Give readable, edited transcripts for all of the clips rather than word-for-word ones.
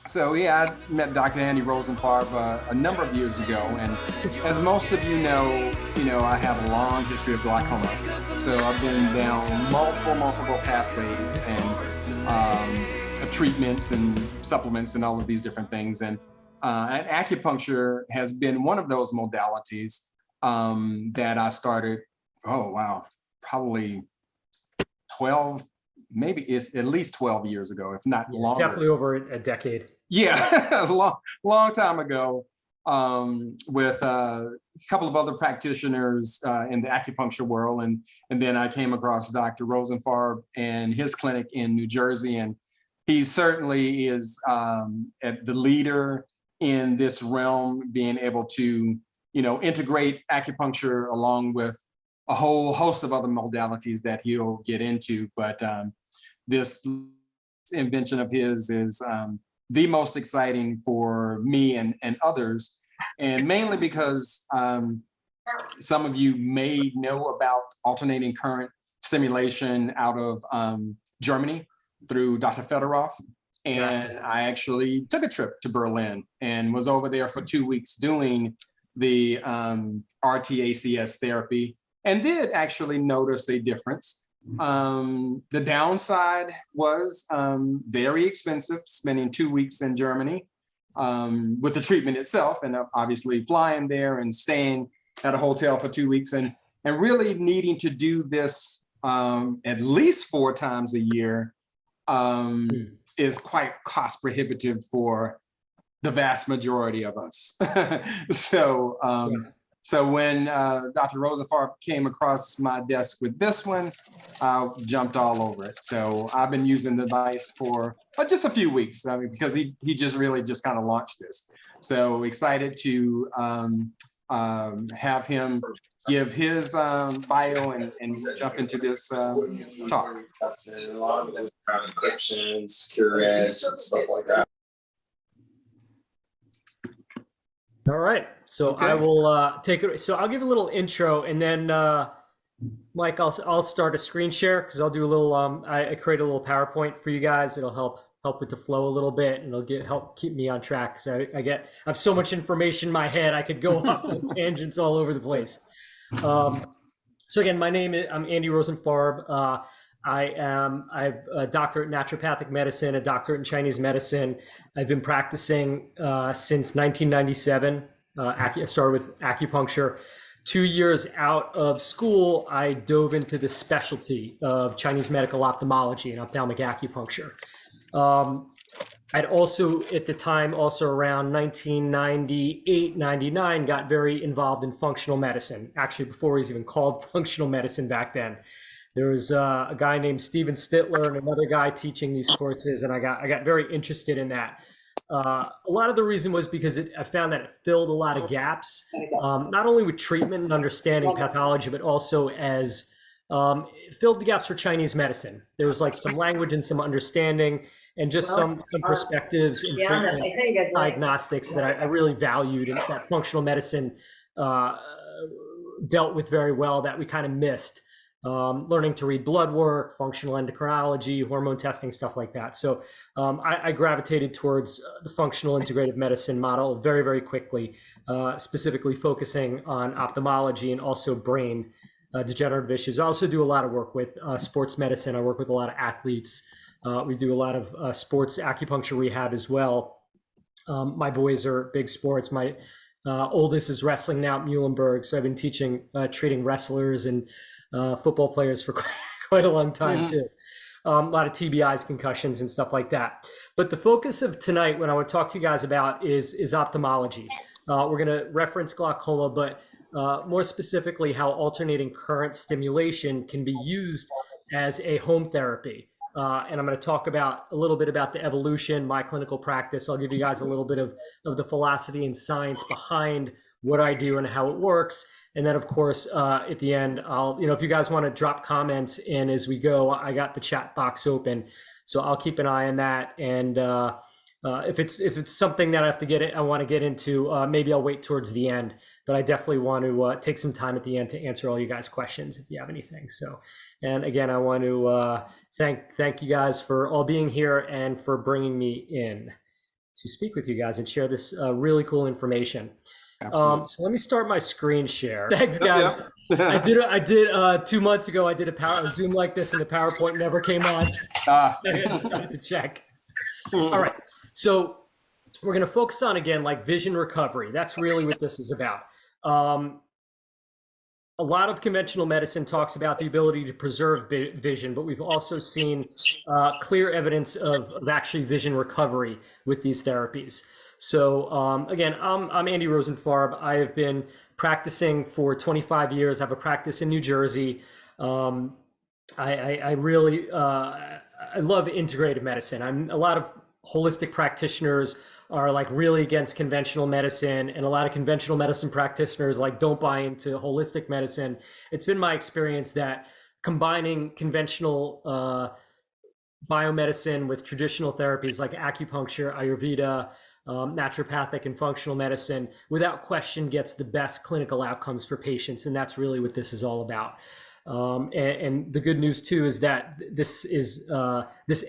So yeah, I met Dr. Andy Rosenfarb a number of years ago, and as most of you know, I have a long history of glaucoma. So I've been down multiple pathways and treatments and supplements and all of these different things. And acupuncture has been one of those modalities that I started. Oh wow, probably 12, maybe it's at least 12 years ago, if not longer. Definitely over a decade. Yeah, a long time ago, with a couple of other practitioners in the acupuncture world, and then I came across Dr. Rosenfarb and his clinic in New Jersey, and he certainly is the leader in this realm, being able to integrate acupuncture along with a whole host of other modalities that he'll get into. But this invention of his is the most exciting for me and others, and mainly because some of you may know about alternating current stimulation out of Germany through Dr. Fedorov. And I actually took a trip to Berlin and was over there for 2 weeks doing the RTACS therapy, and did actually notice a difference. The downside was very expensive, spending 2 weeks in Germany with the treatment itself, and obviously flying there and staying at a hotel for 2 weeks, and really needing to do this at least 4 times a year is quite cost prohibitive for the vast majority of us. So when Dr. Rosenfarb came across my desk with this one, I jumped all over it. So I've been using the device for just a few weeks, because he just really just kind of launched this. So excited to have him give his bio and jump into this talk. A lot of those encryptions, curates, and stuff like that. All right, so okay. I will take it. So I'll give a little intro, and then Mike, I'll start a screen share, because I'll do a little. I create a little PowerPoint for you guys. It'll help with the flow a little bit, and it'll help keep me on track. So I have so much information in my head, I could go off on tangents all over the place. So again, I'm Andy Rosenfarb. I have a doctorate in naturopathic medicine, a doctorate in Chinese medicine. I've been practicing since 1997. I started with acupuncture. 2 years out of school, I dove into the specialty of Chinese medical ophthalmology and ophthalmic acupuncture. I'd also, at the time, also around 1998, 99, got very involved in functional medicine. Actually, before it was even called functional medicine back then. There was a guy named Steven Stitler and another guy teaching these courses, and I got very interested in that. A lot of the reason was because I found that it filled a lot of gaps, not only with treatment and understanding pathology, but also as it filled the gaps for Chinese medicine. There was like some language and some understanding, and just some perspectives in treatment diagnostics that I really valued, and that functional medicine dealt with very well, that we kind of missed. Learning to read blood work, functional endocrinology, hormone testing, stuff like that. So I gravitated towards the functional integrative medicine model very, very quickly, specifically focusing on ophthalmology and also brain degenerative issues. I also do a lot of work with sports medicine. I work with a lot of athletes. We do a lot of sports acupuncture rehab as well. My boys are big sports. My oldest is wrestling now at Muhlenberg. So I've been treating wrestlers and football players for quite a long time too. A lot of TBIs, concussions, and stuff like that. But the focus of tonight, what I want to talk to you guys about is ophthalmology. We're going to reference glaucoma, but more specifically, how alternating current stimulation can be used as a home therapy. And I'm going to talk a little bit about the evolution, my clinical practice. I'll give you guys a little bit of the philosophy and science behind what I do and how it works. And then, of course, at the end, if you guys want to drop comments in as we go, I got the chat box open, so I'll keep an eye on that. And if it's something that I want to get into, maybe I'll wait towards the end. But I definitely want to take some time at the end to answer all you guys' questions if you have anything. So, and again, I want to thank you guys for all being here and for bringing me in. speak with you guys and share this really cool information. Absolutely. So let me start my screen share. Thanks, guys. Yep. I did 2 months ago. I did a Zoom like this, and the PowerPoint never came on. I decided to check. All right. So we're going to focus on, again, like vision recovery. That's really what this is about. A lot of conventional medicine talks about the ability to preserve vision, but we've also seen clear evidence of actually vision recovery with these therapies. So again, I'm Andy Rosenfarb. I have been practicing for 25 years. I have a practice in New Jersey. I really I love integrative medicine. A lot of holistic practitioners are like really against conventional medicine, and a lot of conventional medicine practitioners like don't buy into holistic medicine. It's been my experience that combining conventional biomedicine with traditional therapies like acupuncture, Ayurveda, naturopathic and functional medicine, without question gets the best clinical outcomes for patients. And that's really what this is all about. And the good news too is that this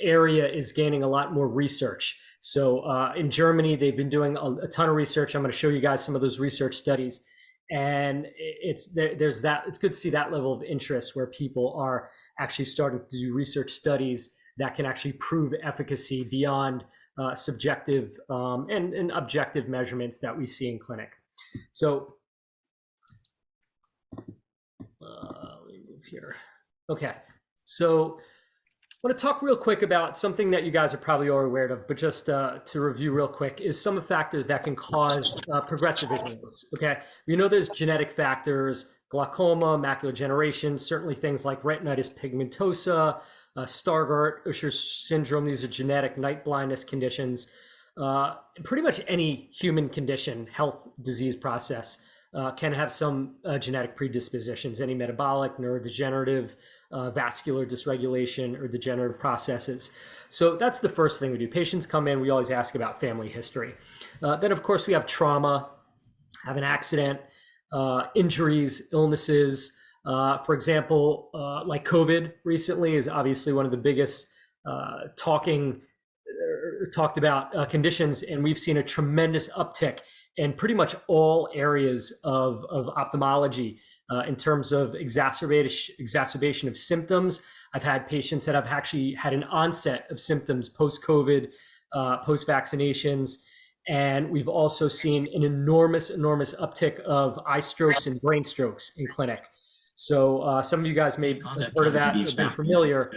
area is gaining a lot more research. So in Germany, they've been doing a ton of research. I'm going to show you guys some of those research studies. And it's good to see that level of interest where people are actually starting to do research studies that can actually prove efficacy beyond subjective and objective measurements that we see in clinic. So let me move here. Okay, so I want to talk real quick about something that you guys are probably already aware of, but just to review real quick, is some of the factors that can cause progressive vision loss. Okay, we know there's genetic factors, glaucoma, macular degeneration, certainly things like retinitis pigmentosa, Stargardt, Usher syndrome. These are genetic night blindness conditions. Pretty much any human condition, health, disease process can have some genetic predispositions, any metabolic, neurodegenerative, vascular dysregulation, or degenerative processes. So that's the first thing we do. Patients come in, we always ask about family history. Then, of course, we have trauma, have an accident, injuries, illnesses. For example, like COVID recently is obviously one of the biggest talked about conditions, and we've seen a tremendous uptick in pretty much all areas of ophthalmology in terms of exacerbation of symptoms. I've had patients that have actually had an onset of symptoms post-COVID, post-vaccinations. And we've also seen an enormous uptick of eye strokes and brain strokes in clinic. So some of you guys may have heard of that or been familiar,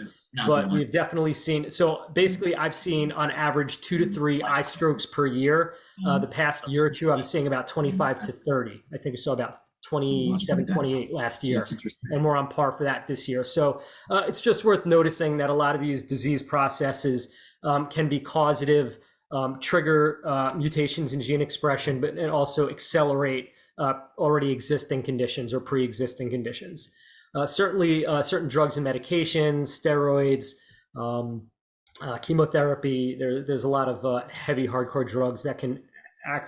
but we've definitely seen, so basically I've seen on average 2 to 3 eye strokes per year. The past year or two, I'm seeing about 25 to 30. I think I saw about 27, 28 last year, and we're on par for that this year. So it's just worth noticing that a lot of these disease processes can be causative, trigger mutations in gene expression, but and also accelerate already existing conditions or pre-existing conditions. Certainly certain drugs and medications, steroids, chemotherapy, there's a lot of heavy hardcore drugs that can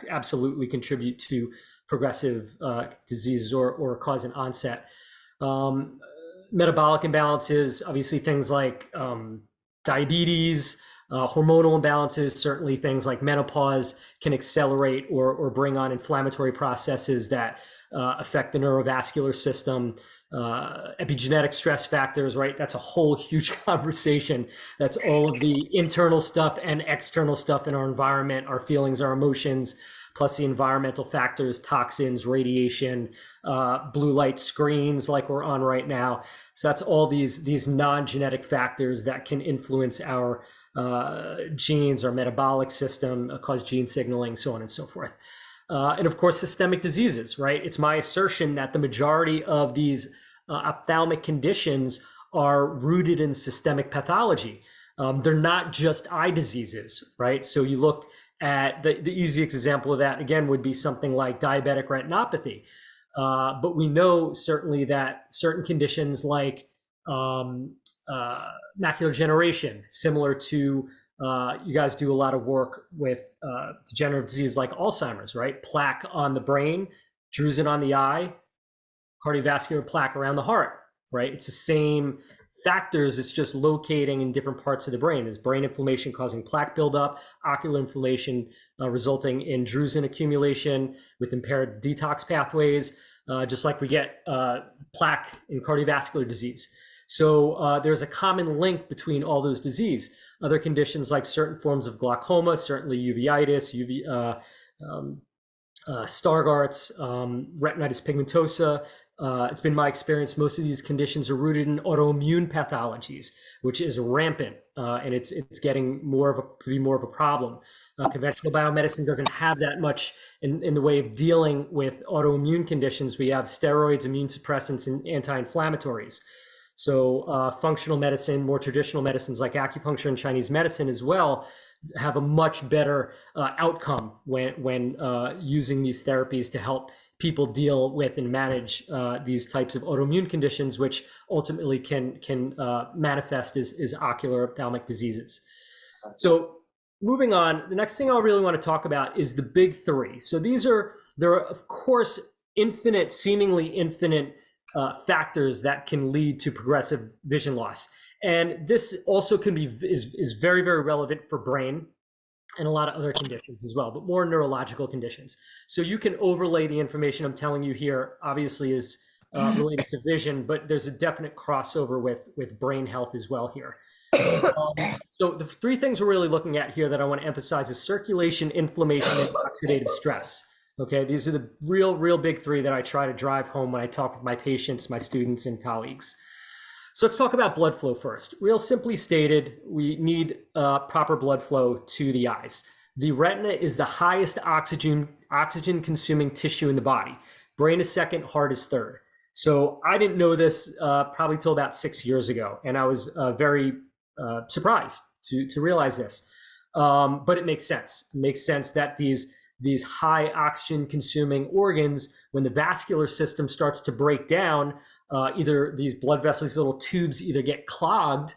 absolutely contribute to progressive diseases or cause an onset. Metabolic imbalances, obviously things like diabetes, hormonal imbalances, certainly things like menopause can accelerate or bring on inflammatory processes that affect the neurovascular system. Epigenetic stress factors, right? That's a whole huge conversation. That's all of the internal stuff and external stuff in our environment, our feelings, our emotions, plus the environmental factors, toxins, radiation, blue light screens like we're on right now. So that's all these non-genetic factors that can influence our genes, our metabolic system, cause gene signaling, so on and so forth. And of course, systemic diseases, right? It's my assertion that the majority of these ophthalmic conditions are rooted in systemic pathology. They're not just eye diseases, right? So you look at the easiest example of that, again, would be something like diabetic retinopathy. But we know certainly that certain conditions like macular degeneration, similar to you guys do a lot of work with degenerative disease like Alzheimer's, right? Plaque on the brain, drusen on the eye, cardiovascular plaque around the heart, right? It's the factors, it's just locating in different parts of the brain. Is brain inflammation causing plaque buildup, ocular inflammation resulting in drusen accumulation with impaired detox pathways, just like we get plaque in cardiovascular disease. So there's a common link between all those diseases. Other conditions like certain forms of glaucoma, certainly uveitis, Stargardt's, retinitis pigmentosa. It's been my experience most of these conditions are rooted in autoimmune pathologies, which is rampant, and it's getting to be more of a problem. Conventional biomedicine doesn't have that much in the way of dealing with autoimmune conditions. We have steroids, immune suppressants, and anti-inflammatories. So functional medicine, more traditional medicines like acupuncture and Chinese medicine as well, have a much better outcome when using these therapies to help people deal with and manage these types of autoimmune conditions, which ultimately can manifest as ocular ophthalmic diseases. So moving on, the next thing I really want to talk about is the big three. So there are of course seemingly infinite factors that can lead to progressive vision loss. And this also is very, very relevant for brain and a lot of other conditions as well, but more neurological conditions. So you can overlay the information I'm telling you here, obviously is related to vision, but there's a definite crossover with brain health as well here. So the three things we're really looking at here that I want to emphasize is circulation, inflammation, and oxidative stress. Okay, these are the real big three that I try to drive home when I talk with my patients, my students, and colleagues. So let's talk about blood flow first. Real simply stated, we need proper blood flow to the eyes. The retina is the highest oxygen consuming tissue in the body. Brain is second, heart is third. So I didn't know this probably till about 6 years ago, and I was very surprised to realize this. But it makes sense. It makes sense that these high oxygen consuming organs, when the vascular system starts to break down, either these blood vessels, these little tubes either get clogged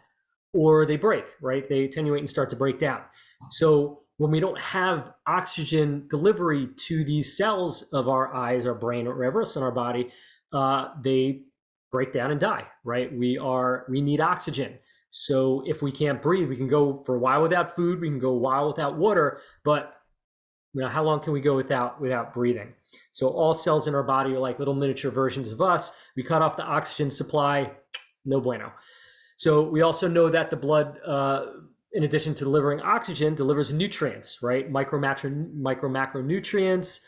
or they break, right? They attenuate and start to break down. So when we don't have oxygen delivery to these cells of our eyes, our brain, or wherever else in our body, they break down and die, right? We need oxygen. So if we can't breathe, we can go for a while without food, we can go a while without water, but how long can we go without breathing? So all cells in our body are like little miniature versions of us. We cut off the oxygen supply, no bueno. So we also know that the blood, in addition to delivering oxygen, delivers nutrients, right? Micro macronutrients.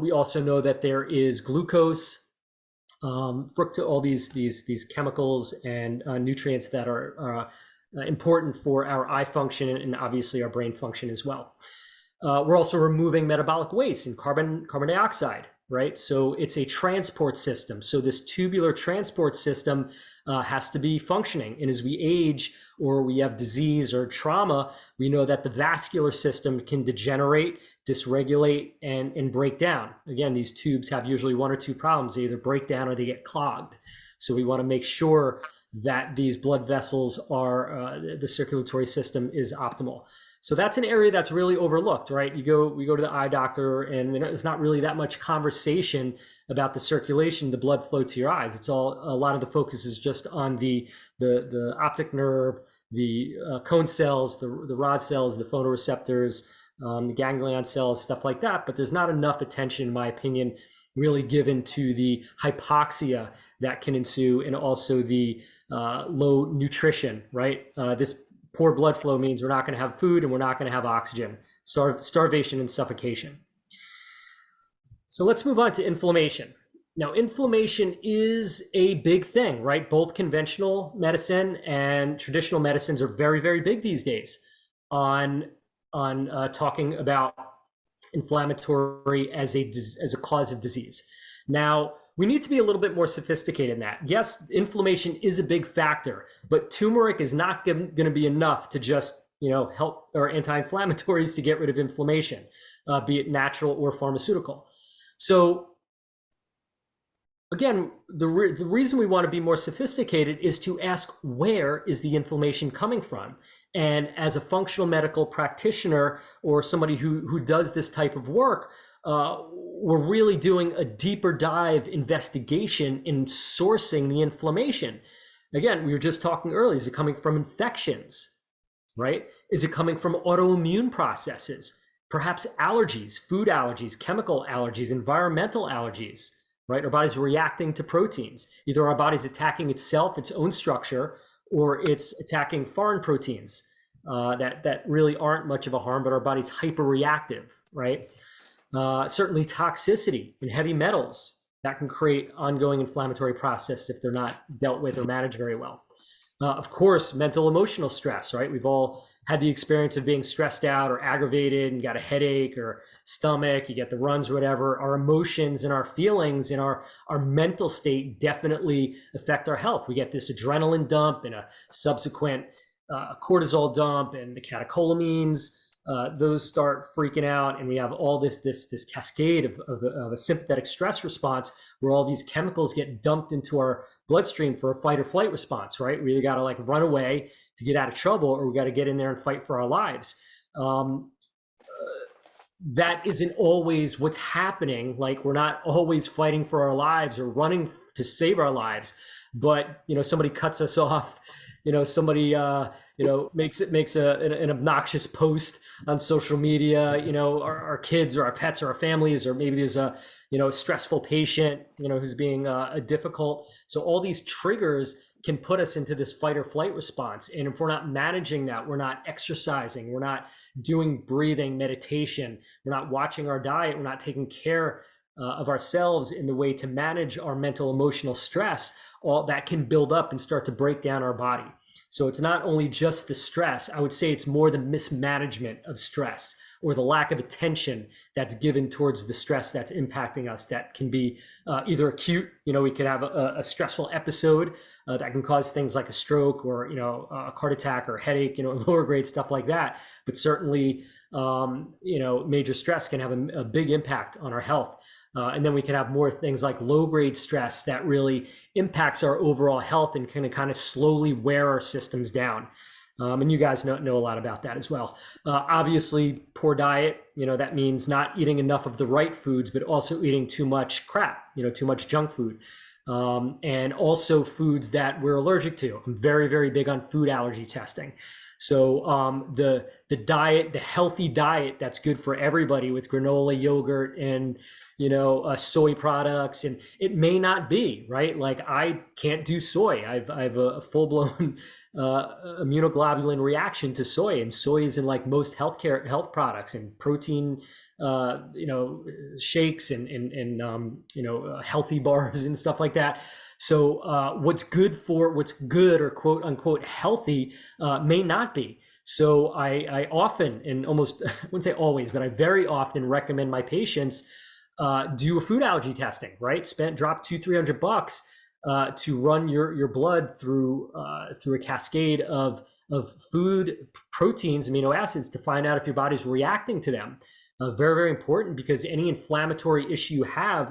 We also know that there is glucose, fructose, all these chemicals and nutrients that are important for our eye function and obviously our brain function as well. We're also removing metabolic waste and carbon dioxide, right? So it's a transport system. So this tubular transport system has to be functioning. And as we age or we have disease or trauma, we know that the vascular system can degenerate, dysregulate, and break down. Again, these tubes have usually one or two problems. They either break down or they get clogged. So we want to make sure that these blood vessels the circulatory system is optimal. So that's an area that's really overlooked, right? We go to the eye doctor and there's not really that much conversation about the circulation, the blood flow to your eyes. It's a lot of the focus is just on the optic nerve, the cone cells, the rod cells, the photoreceptors, the ganglion cells, stuff like that. But there's not enough attention, in my opinion, really given to the hypoxia that can ensue and also the low nutrition, right? This poor blood flow means we're not going to have food and we're not going to have oxygen, starvation and suffocation. So let's move on to inflammation. Now, inflammation is a big thing, right? Both conventional medicine and traditional medicines are very, very big these days on talking about inflammatory as a cause of disease. Now, we need to be a little bit more sophisticated in that. Yes, inflammation is a big factor, but turmeric is not going to be enough to just help, or anti-inflammatories to get rid of inflammation, be it natural or pharmaceutical. So again, the reason we want to be more sophisticated is to ask, where is the inflammation coming from? And as a functional medical practitioner or somebody who does this type of work, we're really doing a deeper dive investigation in sourcing the inflammation. Again, we were just talking earlier, is it coming from infections, right? Is it coming from autoimmune processes? Perhaps allergies, food allergies, chemical allergies, environmental allergies, right? Our body's reacting to proteins. Either our body's attacking itself, its own structure, or it's attacking foreign proteins that really aren't much of a harm, but our body's hyperreactive, right? Certainly toxicity and heavy metals that can create ongoing inflammatory process if they're not dealt with or managed very well. Of course, mental emotional stress, right? We've all had the experience of being stressed out or aggravated and got a headache or stomach, you get the runs or whatever. Our emotions and our feelings and our mental state definitely affect our health. We get this adrenaline dump and a subsequent cortisol dump, and the catecholamines, those start freaking out, and we have all this cascade of a sympathetic stress response where all these chemicals get dumped into our bloodstream for a fight or flight response, right? We either got to like run away to get out of trouble, or we got to get in there and fight for our lives. That isn't always what's happening. Like, we're not always fighting for our lives or running to save our lives, but somebody cuts us off. Somebody makes an obnoxious post on social media. Our kids or our pets or our families, or maybe there's a stressful patient who's being difficult. So all these triggers can put us into this fight or flight response. And if we're not managing that, we're not exercising, we're not doing breathing, meditation, we're not watching our diet, we're not taking care of ourselves in the way to manage our mental emotional stress, all that can build up and start to break down our body. So it's not only just the stress. I would say it's more the mismanagement of stress, or the lack of attention that's given towards the stress that's impacting us. That can be either acute, we could have a stressful episode that can cause things like a stroke or a heart attack or headache, lower grade stuff like that. But certainly, major stress can have a big impact on our health. And then we can have more things like low-grade stress that really impacts our overall health and can kind of slowly wear our systems down. And you guys know a lot about that as well. Obviously, poor diet, that means not eating enough of the right foods, but also eating too much crap, too much junk food. And also foods that we're allergic to. I'm very, very big on food allergy testing. So the diet, the healthy diet that's good for everybody with granola, yogurt, and soy products, and it may not be, right? Like, I can't do soy. I have a full-blown immunoglobulin reaction to soy, and soy is in like most health products and protein shakes and healthy bars and stuff like that. So what's good or quote unquote healthy may not be. So I often, and almost, I wouldn't say always, but I very often recommend my patients do a food allergy testing, right? Drop $200-300 to run your blood through a cascade of food, proteins, amino acids, to find out if your body's reacting to them. Very, very important, because any inflammatory issue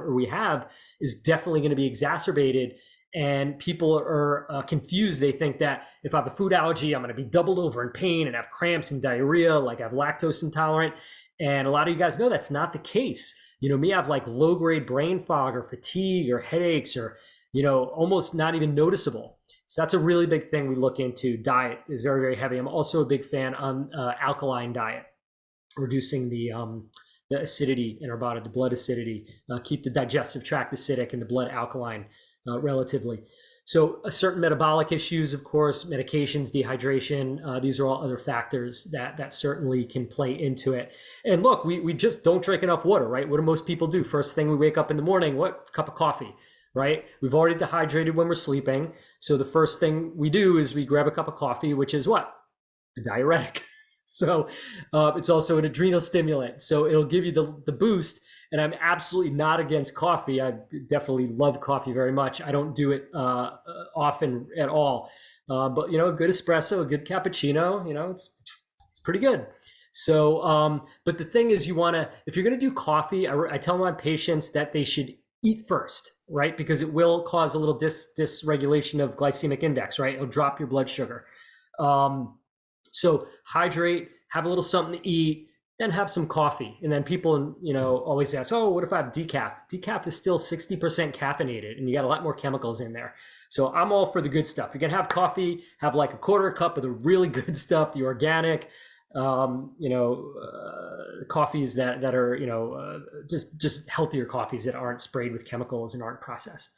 we have is definitely going to be exacerbated. And people are confused. They think that if I have a food allergy, I'm going to be doubled over in pain and have cramps and diarrhea, like I have lactose intolerant. And a lot of you guys know that's not the case. Me have like low-grade brain fog or fatigue or headaches, or almost not even noticeable. So that's a really big thing we look into. Diet is very, very heavy. I'm also a big fan on alkaline diet, reducing the acidity in our body, the blood acidity, keep the digestive tract acidic and the blood alkaline relatively. So certain metabolic issues, of course, medications, dehydration, these are all other factors that certainly can play into it. And look, we just don't drink enough water, right? What do most people do? First thing we wake up in the morning, what? Cup of coffee, right? We've already dehydrated when we're sleeping. So the first thing we do is we grab a cup of coffee, which is what? A diuretic. So it's also an adrenal stimulant. So it'll give you the boost. And I'm absolutely not against coffee. I definitely love coffee very much. I don't do it often at all. But a good espresso, a good cappuccino, it's pretty good. So, but the thing is, if you're going to do coffee, I tell my patients that they should eat first, right? Because it will cause a little dysregulation of glycemic index, right? It'll drop your blood sugar. So hydrate, have a little something to eat, then have some coffee. And then people, always ask, oh, what if I have decaf? Decaf is still 60% caffeinated, and you got a lot more chemicals in there. So I'm all for the good stuff. You can have coffee, have like a quarter cup of the really good stuff, the organic, coffees that are, just healthier coffees that aren't sprayed with chemicals and aren't processed.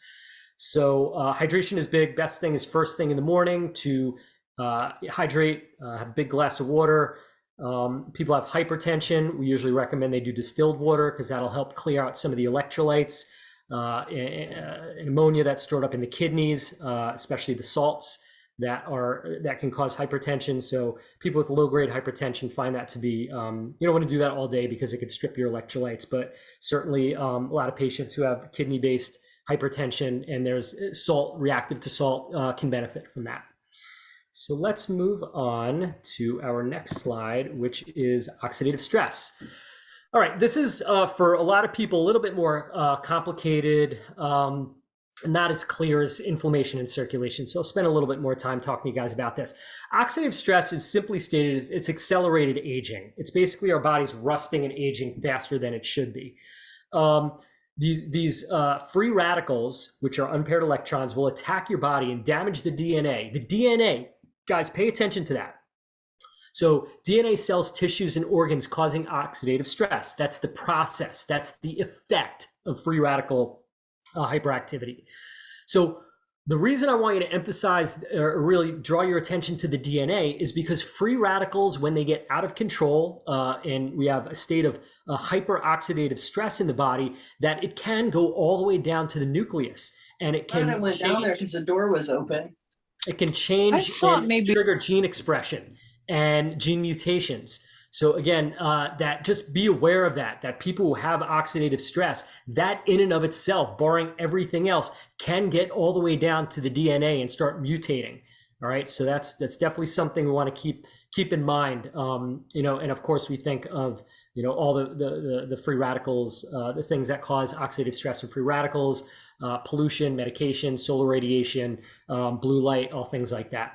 So hydration is big. Best thing is first thing in the morning to hydrate, have a big glass of water. People have hypertension. We usually recommend they do distilled water because that'll help clear out some of the electrolytes, and ammonia that's stored up in the kidneys, especially the salts that can cause hypertension. So people with low-grade hypertension find that to be, you don't want to do that all day because it could strip your electrolytes, but certainly a lot of patients who have kidney-based hypertension and there's salt, reactive to salt, can benefit from that. So let's move on to our next slide, which is oxidative stress. All right, this is for a lot of people a little bit more complicated, not as clear as inflammation and circulation. So I'll spend a little bit more time talking to you guys about this. Oxidative stress is simply stated, it's accelerated aging. It's basically our body's rusting and aging faster than it should be. These free radicals, which are unpaired electrons, will attack your body and damage the DNA. The DNA, guys, pay attention to that. So DNA cells, tissues, and organs causing oxidative stress. That's the process. That's the effect of free radical hyperactivity. So the reason I want you to emphasize or really draw your attention to the DNA is because free radicals, when they get out of control and we have a state of hyperoxidative stress in the body, that it can go all the way down to the nucleus. And it can I went down there because the door was open. It can change and trigger gene expression and gene mutations. So again, that just be aware of that people who have oxidative stress, that in and of itself, barring everything else, can get all the way down to the DNA and start mutating. All right, so that's definitely something we want to keep in mind. And of course we think of all the free radicals, the things that cause oxidative stress and free radicals, pollution, medication, solar radiation, blue light, all things like that.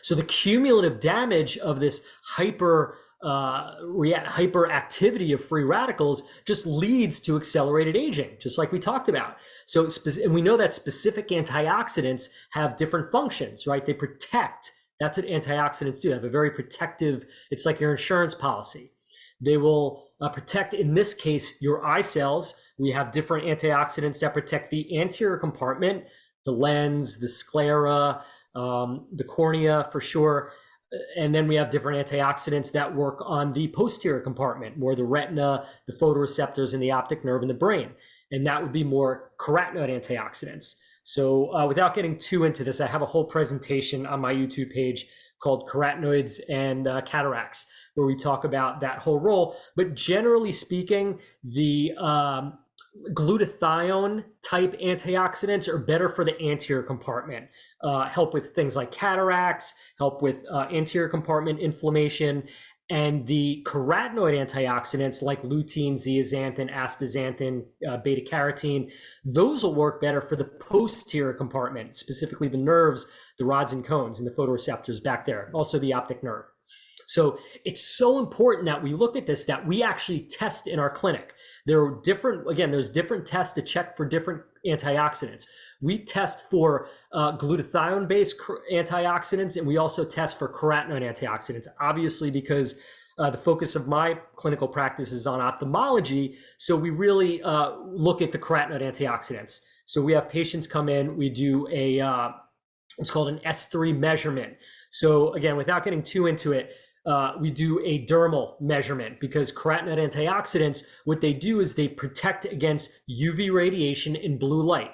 So the cumulative damage of this hyperactivity of free radicals just leads to accelerated aging, just like we talked about. So, and we know that specific antioxidants have different functions, right? They protect. That's what antioxidants do. They have a very protective, it's like your insurance policy. They will protect, in this case, your eye cells. We have different antioxidants that protect the anterior compartment, the lens, the sclera, the cornea for sure. And then we have different antioxidants that work on the posterior compartment, more the retina, the photoreceptors, and the optic nerve in the brain. And that would be more carotenoid antioxidants. So without getting too into this, I have a whole presentation on my YouTube page called Carotenoids and Cataracts, where we talk about that whole role. But generally speaking, the glutathione type antioxidants are better for the anterior compartment, help with things like cataracts, help with anterior compartment inflammation. And the carotenoid antioxidants like lutein, zeaxanthin, astaxanthin, beta carotene, those will work better for the posterior compartment, specifically the nerves, the rods and cones, and the photoreceptors back there, also the optic nerve. So it's so important that we look at this, that we actually test in our clinic. There are there's different tests to check for different antioxidants. We test for glutathione-based antioxidants, and we also test for carotenoid antioxidants, obviously because the focus of my clinical practice is on ophthalmology. So we really look at the carotenoid antioxidants. So we have patients come in, we do what's called an S3 measurement. So again, without getting too into it, we do a dermal measurement because carotenoid antioxidants, what they do is they protect against UV radiation and blue light,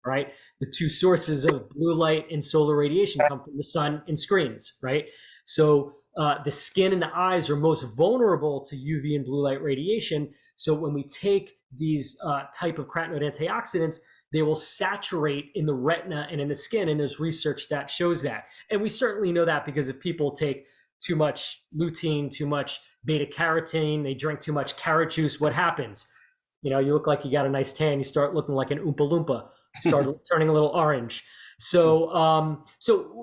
right? The two sources of blue light and solar radiation come from the sun and screens, right? So the skin and the eyes are most vulnerable to UV and blue light radiation. So when we take these type of carotenoid antioxidants, they will saturate in the retina and in the skin, and there's research that shows that. And we certainly know that because if people take too much lutein, too much beta carotene, they drink too much carrot juice, what happens? You look like you got a nice tan, you start looking like an Oompa Loompa. started turning a little orange. So,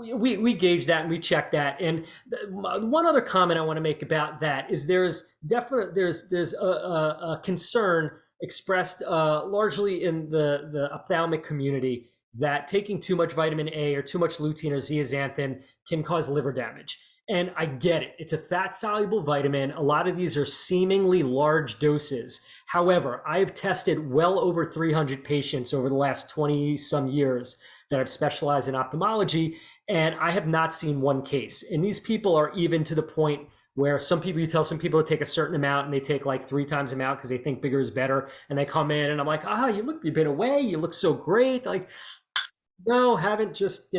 we gauge that and we check that. And one other comment I want to make about that is there's a concern expressed largely in the ophthalmic community that taking too much vitamin A or too much lutein or zeaxanthin can cause liver damage. And I get it. It's a fat-soluble vitamin. A lot of these are seemingly large doses. However, I have tested well over 300 patients over the last 20-some years that have specialized in ophthalmology, and I have not seen one case. And these people are even to the point where you tell some people to take a certain amount and they take like 3 times the amount because they think bigger is better. And they come in and I'm like, you've been away. You look so great. Like, no, haven't, just,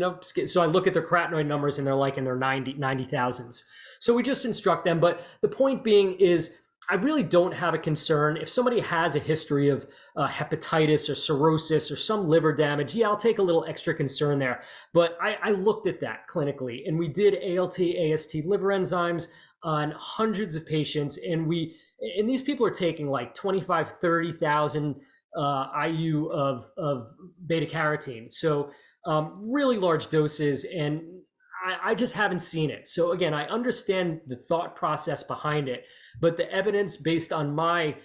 so I look at their carotenoid numbers and they're like in their 90,000s. So we just instruct them. But the point being is, I really don't have a concern. If somebody has a history of hepatitis or cirrhosis or some liver damage, yeah, I'll take a little extra concern there. But I looked at that clinically, and we did ALT, AST liver enzymes on hundreds of patients. And these people are taking like 25, 30,000 IU of beta carotene. So really large doses, and I just haven't seen it. So again, I understand the thought process behind it, but the evidence based on my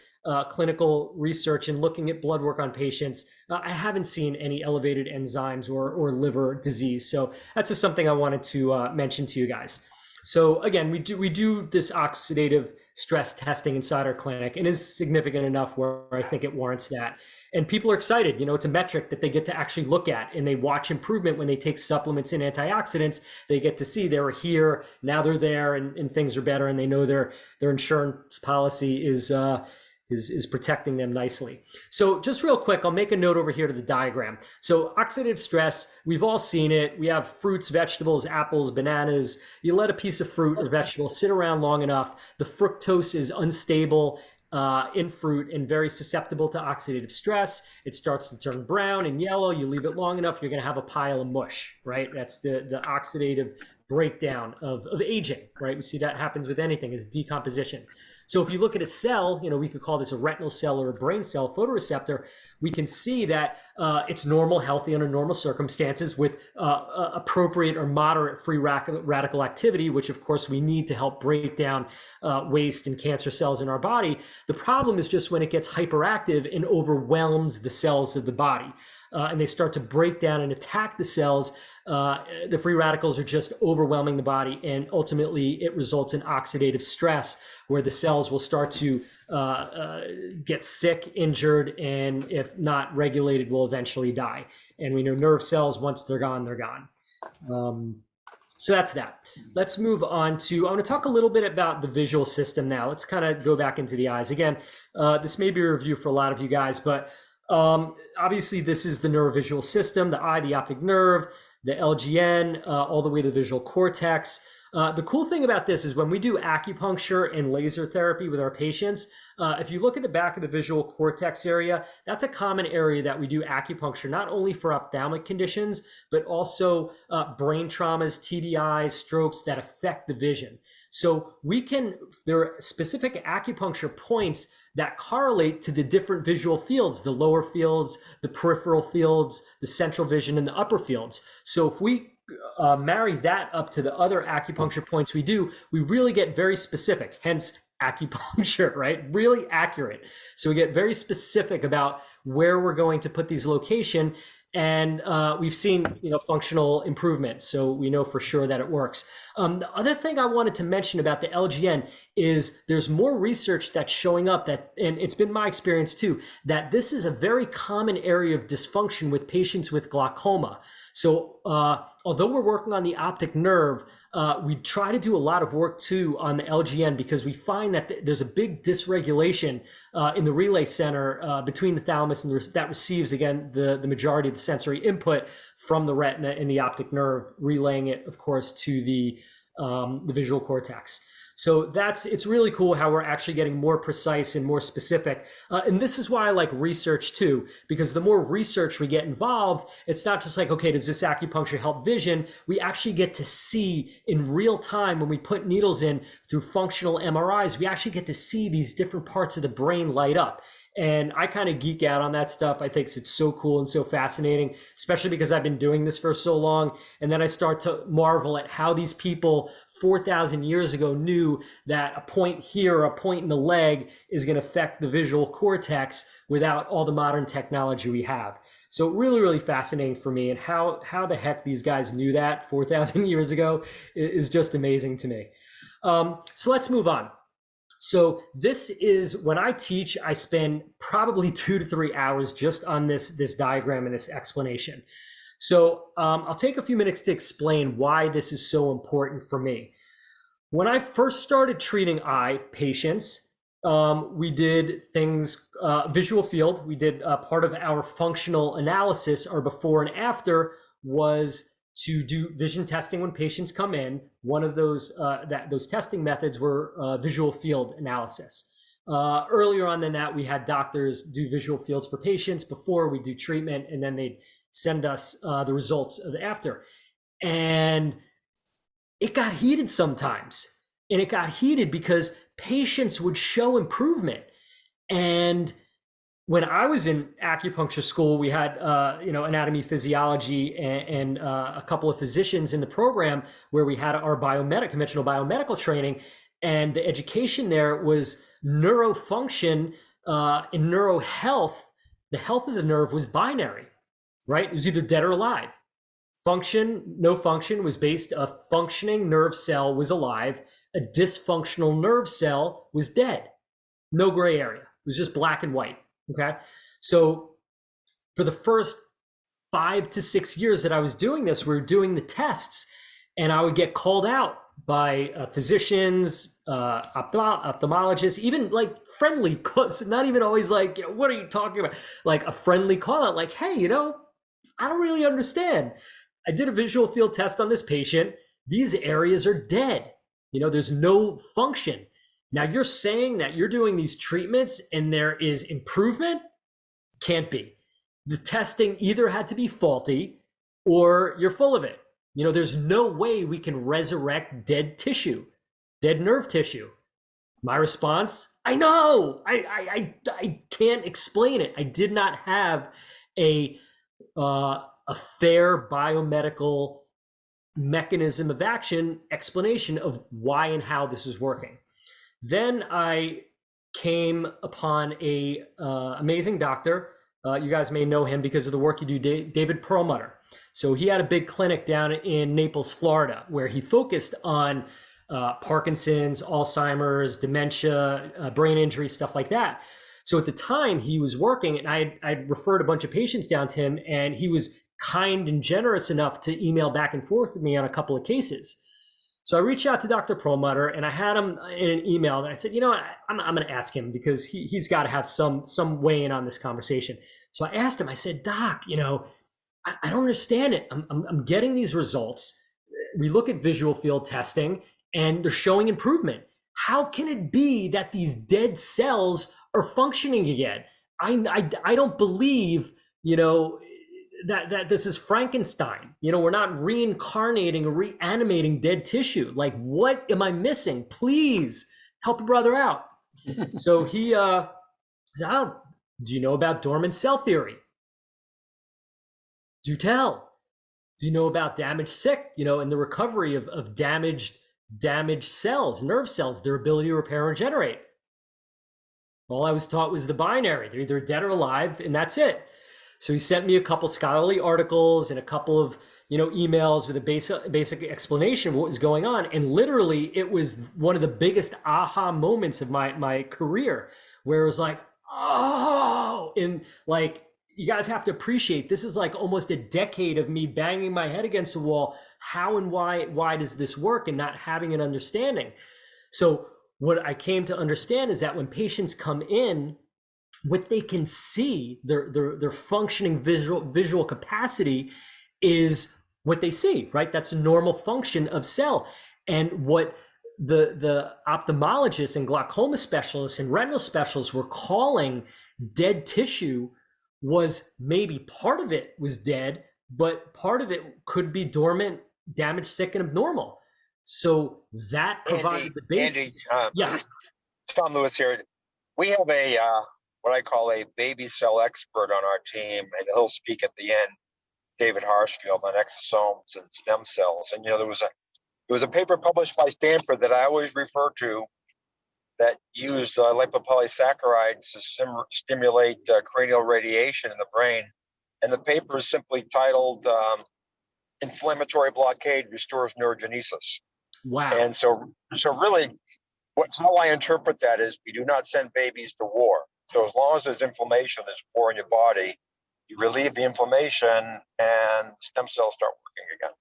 clinical research and looking at blood work on patients, I haven't seen any elevated enzymes or liver disease. So that's just something I wanted to mention to you guys. So again, we do this oxidative stress testing inside our clinic, and it's significant enough where I think it warrants that. And people are excited. It's a metric that they get to actually look at, and they watch improvement when they take supplements and antioxidants. They get to see they were here, now they're there, and things are better, and they know their insurance policy is protecting them nicely. So just real quick, I'll make a note over here to the diagram. So oxidative stress, we've all seen it. We have fruits, vegetables, apples, bananas. You let a piece of fruit or vegetable sit around long enough, the fructose is unstable in fruit and very susceptible to oxidative stress. It starts to turn brown and yellow. You leave it long enough, you're going to have a pile of mush, right? That's the oxidative breakdown of aging, right? We see that happens with anything, it's decomposition. So if you look at a cell, we could call this a retinal cell or a brain cell photoreceptor, we can see that it's normal, healthy under normal circumstances with appropriate or moderate free radical activity, which of course we need to help break down waste and cancer cells in our body. The problem is just when it gets hyperactive and overwhelms the cells of the body. And they start to break down and attack the cells, the free radicals are just overwhelming the body, and ultimately it results in oxidative stress where the cells will start to get sick, injured, and if not regulated, will eventually die. And we know nerve cells, once they're gone, they're gone. So that's that. Let's move on to, I want to talk a little bit about the visual system now. Let's kind of go back into the eyes. Again, this may be a review for a lot of you guys, but obviously this is the neurovisual system, the eye, the optic nerve, the LGN, all the way to the visual cortex. The cool thing about this is when we do acupuncture and laser therapy with our patients, if you look at the back of the visual cortex area, that's a common area that we do acupuncture, not only for ophthalmic conditions, but also brain traumas, TBIs, strokes that affect the vision. So there are specific acupuncture points that correlate to the different visual fields, the lower fields, the peripheral fields, the central vision, and the upper fields. So if we marry that up to the other acupuncture points we do, we really get very specific, hence acupuncture, right? Really accurate. So we get very specific about where we're going to put these locations. And we've seen, functional improvement. So we know for sure that it works. The other thing I wanted to mention about the LGN is there's more research that's showing up and it's been my experience too, that this is a very common area of dysfunction with patients with glaucoma. So although we're working on the optic nerve, we try to do a lot of work too on the LGN because we find that there's a big dysregulation in the relay center between the thalamus and that receives, again, the majority of the sensory input from the retina and the optic nerve, relaying it, of course, to the visual cortex. So it's really cool how we're actually getting more precise and more specific. And this is why I like research too, because the more research we get involved, it's not just like, okay, does this acupuncture help vision? We actually get to see in real time when we put needles in through functional MRIs, we actually get to see these different parts of the brain light up. And I kind of geek out on that stuff. I think it's so cool and so fascinating, especially because I've been doing this for so long. And then I start to marvel at how these people 4,000 years ago knew that a point here, a point in the leg is going to affect the visual cortex without all the modern technology we have. So really, really fascinating for me. And how the heck these guys knew that 4,000 years ago is just amazing to me. So let's move on. So this is when I teach, I spend probably 2 to 3 hours just on this diagram and this explanation. So I'll take a few minutes to explain why this is so important for me. When I first started treating eye patients, we did things, visual field. We did part of our functional analysis, or before and after, was to do vision testing when patients come in. One of those those testing methods were visual field analysis. Earlier on than that, we had doctors do visual fields for patients before we do treatment, and then they'd send us the results of the after. And it got heated sometimes. And it got heated because patients would show improvement. And when I was in acupuncture school, we had anatomy, physiology, and a couple of physicians in the program where we had our conventional biomedical training, and the education there was neurofunction and neurohealth. The health of the nerve was binary, right? It was either dead or alive. Function, no function was based. A functioning nerve cell was alive. A dysfunctional nerve cell was dead. No gray area. It was just black and white. Okay. So for the first 5 to 6 years that I was doing this, we were doing the tests, and I would get called out by physicians, ophthalmologists, even like friendly, not even always like, what are you talking about? Like a friendly call out, like, hey, I don't really understand. I did a visual field test on this patient. These areas are dead. There's no function. Now you're saying that you're doing these treatments and there is improvement? Can't be. The testing either had to be faulty or you're full of it. There's no way we can resurrect dead tissue, dead nerve tissue. My response, I know, I can't explain it. I did not have a fair biomedical mechanism of action explanation of why and how this is working. Then I came upon a amazing doctor. You guys may know him because of the work you do, David Perlmutter. So he had a big clinic down in Naples, Florida, where he focused on Parkinson's, Alzheimer's, dementia, brain injury, stuff like that. So at the time he was working, and I referred a bunch of patients down to him, and he was kind and generous enough to email back and forth with me on a couple of cases. So I reached out to Dr. Perlmutter, and I had him in an email, and I said, I'm going to ask him because he's got to have some weigh in on this conversation. So I asked him, I said, Doc, I don't understand it. I'm getting these results. We look at visual field testing and they're showing improvement. How can it be that these dead cells are functioning again? I don't believe, that this is Frankenstein. We're not reincarnating or reanimating dead tissue. Like, what am I missing? Please help a brother out. So he said, do you know about dormant cell theory? Do tell. Do you know about damaged sick, and the recovery of damaged cells, nerve cells, their ability to repair and regenerate? All I was taught was the binary. They're either dead or alive, and that's it. So he sent me a couple scholarly articles and a couple of emails with a basic explanation of what was going on. And literally, it was one of the biggest aha moments of my career, where it was like, oh, and like, you guys have to appreciate, this is like almost a decade of me banging my head against the wall. How and why does this work, and not having an understanding? So what I came to understand is that when patients come in, what they can see, their functioning visual capacity is what they see, right? That's a normal function of cell. And what the ophthalmologists and glaucoma specialists and retinal specialists were calling dead tissue was maybe part of it was dead, but part of it could be dormant, damaged, sick, and abnormal. So that provided the basis. Andy, Tom Lewis here. We have a what I call a baby cell expert on our team, and he'll speak at the end, David Harshfield, on exosomes and stem cells. And there was a paper published by Stanford that I always refer to that used lipopolysaccharides to stimulate cranial radiation in the brain. And the paper is simply titled "Inflammatory Blockade Restores Neurogenesis." Wow. And so really, how I interpret that is we do not send babies to war. So as long as there's inflammation, there's war in your body, you relieve the inflammation and stem cells start working again.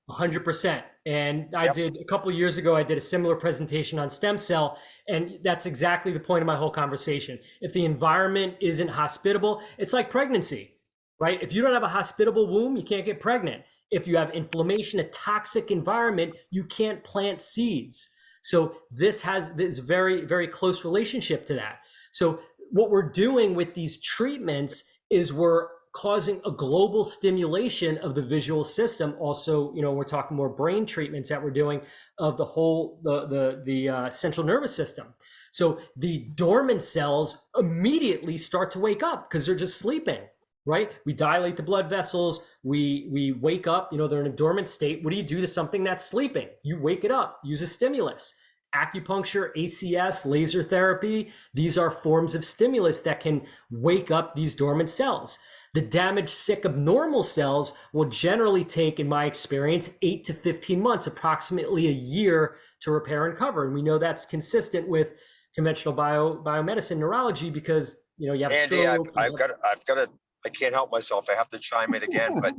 100%. And I did a couple of years ago, I did a similar presentation on stem cell, and that's exactly the point of my whole conversation. If the environment isn't hospitable, it's like pregnancy, right? If you don't have a hospitable womb, you can't get pregnant. If you have inflammation, a toxic environment, you can't plant seeds. So this has this very, very close relationship to that. So what we're doing with these treatments is we're causing a global stimulation of the visual system. Also, we're talking more brain treatments that we're doing of the whole, the central nervous system. So the dormant cells immediately start to wake up because they're just sleeping, right? We dilate the blood vessels, we wake up, they're in a dormant state. What do you do to something that's sleeping? You wake it up, use a stimulus. Acupuncture, ACS, laser therapy, these are forms of stimulus that can wake up these dormant cells. The damaged, sick, abnormal cells will generally take, in my experience, 8 to 15 months, approximately a year to repair and cover. And we know that's consistent with conventional biomedicine neurology because, you have Andy, stroke. I've got to, I can't help myself. I have to chime in again. But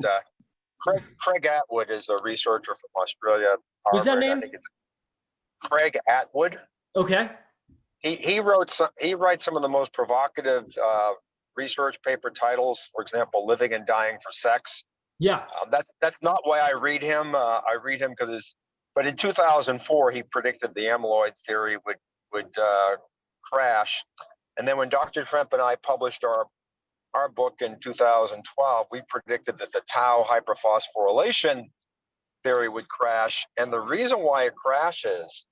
Craig Atwood is a researcher from Australia. What's that name? I think it's Craig Atwood. Okay. He writes some of the most provocative research paper titles. For example, "Living and Dying for Sex." Yeah. That's not why I read him. I read him but in 2004 he predicted the amyloid theory would crash, and then when Dr. Tremp and I published our book in 2012, we predicted that the tau hyperphosphorylation theory would crash. And the reason why it crashes,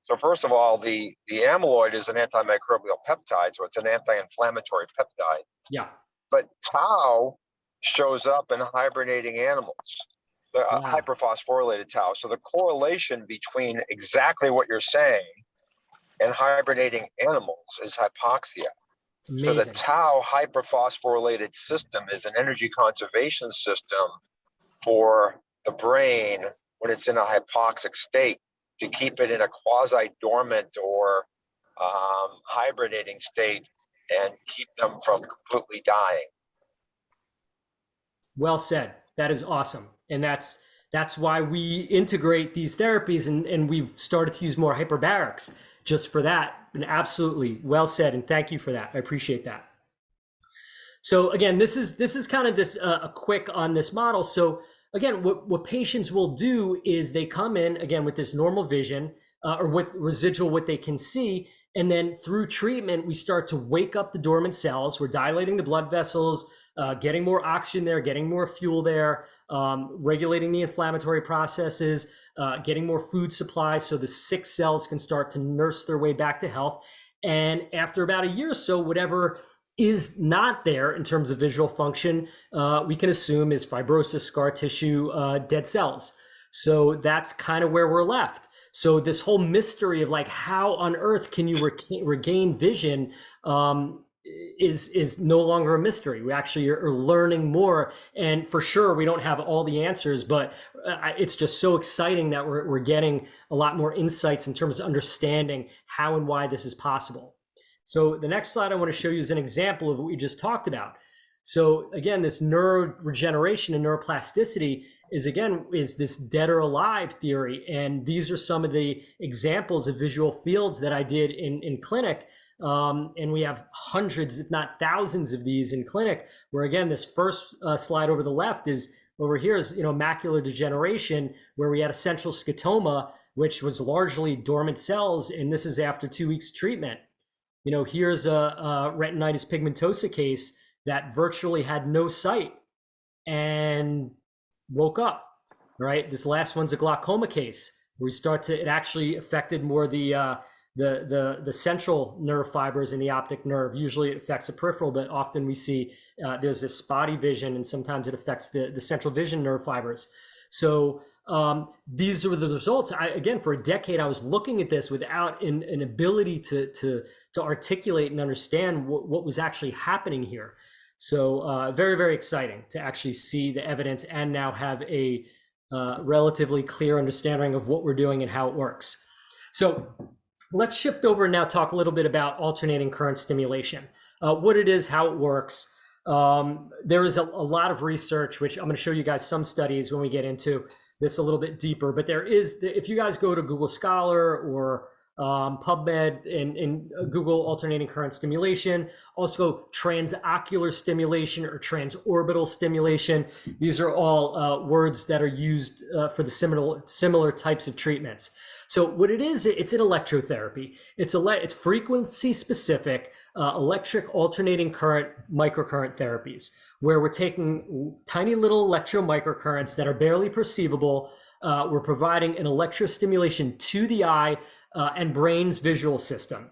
so first of all, the amyloid is an antimicrobial peptide, so it's an anti-inflammatory peptide. Yeah. But tau shows up in hibernating animals, the hyperphosphorylated tau. So the correlation between exactly what you're saying and hibernating animals is hypoxia. Amazing. So the tau hyperphosphorylated system is an energy conservation system for the brain when it's in a hypoxic state, to keep it in a quasi-dormant or hibernating state and keep them from completely dying. Well said. That is awesome. And that's why we integrate these therapies, and we've started to use more hyperbarics just for that. And absolutely well said. And thank you for that. I appreciate that. So again, this is kind of this a quick on this model. So again, what patients will do is they come in again with this normal vision or with residual what they can see. And then through treatment, we start to wake up the dormant cells. We're dilating the blood vessels, getting more oxygen there, getting more fuel there, regulating the inflammatory processes, getting more food supply so the sick cells can start to nurse their way back to health. And after about a year or so, whatever is not there in terms of visual function, we can assume is fibrosis, scar tissue, dead cells. So that's kind of where we're left. So this whole mystery of like, how on earth can you regain vision is no longer a mystery. We actually are learning more. And for sure, we don't have all the answers, but it's just so exciting that we're getting a lot more insights in terms of understanding how and why this is possible. So the next slide I want to show you is an example of what we just talked about. So again, this neuroregeneration and neuroplasticity is this dead or alive theory. And these are some of the examples of visual fields that I did in clinic. And we have hundreds, if not thousands of these in clinic, where again, this first slide over the left is over here is, macular degeneration, where we had a central scotoma, which was largely dormant cells. And this is after 2 weeks treatment. Here's a retinitis pigmentosa case that virtually had no sight and woke up, right? This last one's a glaucoma case where it actually affected more the the central nerve fibers in the optic nerve. Usually it affects the peripheral, but often we see there's this spotty vision, and sometimes it affects the central vision nerve fibers. So these are the results. Again, for a decade, I was looking at this without an ability to articulate and understand what was actually happening here. So very, very exciting to actually see the evidence and now have a relatively clear understanding of what we're doing and how it works. So let's shift over and now talk a little bit about alternating current stimulation, what it is, how it works. There is a lot of research, which I'm going to show you guys some studies when we get into this a little bit deeper. But there is, if you guys go to Google Scholar or PubMed and Google alternating current stimulation, also transocular stimulation or transorbital stimulation. These are all words that are used for the similar types of treatments. So what it is, it's an electrotherapy. It's frequency specific electric alternating current microcurrent therapies, where we're taking tiny little electro microcurrents that are barely perceivable. We're providing an electrostimulation to the eye and brain's visual system.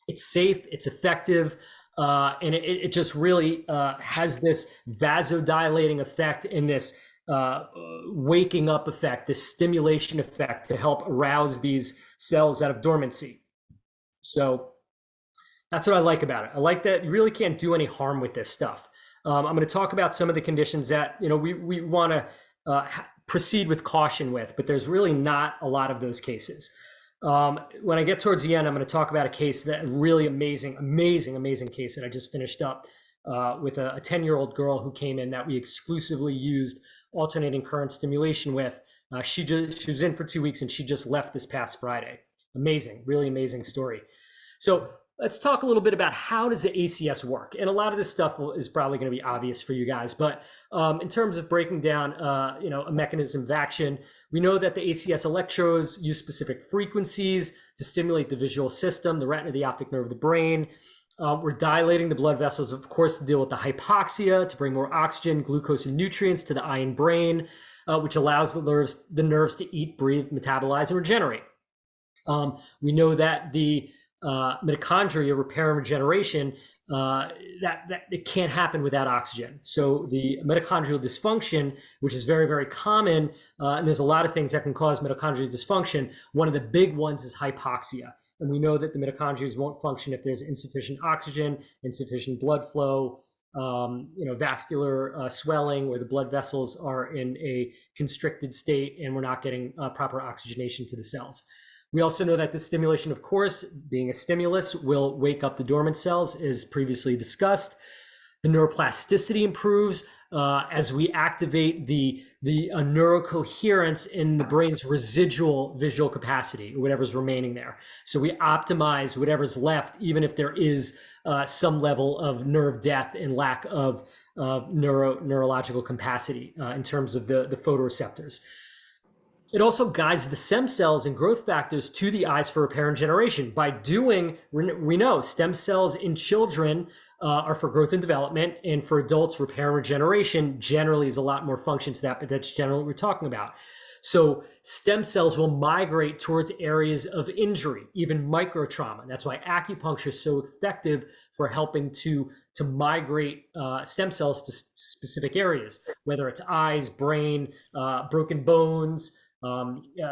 It's safe, it's effective, and it just really has this vasodilating effect and this waking up effect, this stimulation effect to help arouse these cells out of dormancy. So that's what I like about it. I like that you really can't do any harm with this stuff. I'm going to talk about some of the conditions that we want to proceed with caution with, but there's really not a lot of those cases. When I get towards the end, I'm going to talk about a case that really amazing case that I just finished up with a 10-year-old girl who came in that we exclusively used alternating current stimulation with. She was in for 2 weeks and she just left this past Friday. Amazing, really amazing story. So let's talk a little bit about how does the ACS work? And a lot of this stuff is probably going to be obvious for you guys, but in terms of breaking down, a mechanism of action, we know that the ACS electrodes use specific frequencies to stimulate the visual system, the retina, the optic nerve of the brain. We're dilating the blood vessels, of course, to deal with the hypoxia, to bring more oxygen, glucose, and nutrients to the eye and brain, which allows the nerves to eat, breathe, metabolize, and regenerate. We know that the mitochondria repair and regeneration, that it can't happen without oxygen. So the mitochondrial dysfunction, which is very, very common, and there's a lot of things that can cause mitochondrial dysfunction. One of the big ones is hypoxia. And we know that the mitochondria won't function if there's insufficient oxygen, insufficient blood flow, vascular swelling, where the blood vessels are in a constricted state and we're not getting proper oxygenation to the cells. We also know that the stimulation, of course, being a stimulus, will wake up the dormant cells, as previously discussed. The neuroplasticity improves as we activate the neurocoherence in the brain's residual visual capacity, or whatever's remaining there. So we optimize whatever's left, even if there is some level of nerve death and lack of neurological capacity in terms of the photoreceptors. It also guides the stem cells and growth factors to the eyes for repair and regeneration. By doing, we know stem cells in children are for growth and development, and for adults, repair and regeneration generally is a lot more function to that, but that's generally what we're talking about. So stem cells will migrate towards areas of injury, even micro trauma. That's why acupuncture is so effective for helping to migrate stem cells to specific areas, whether it's eyes, brain, broken bones,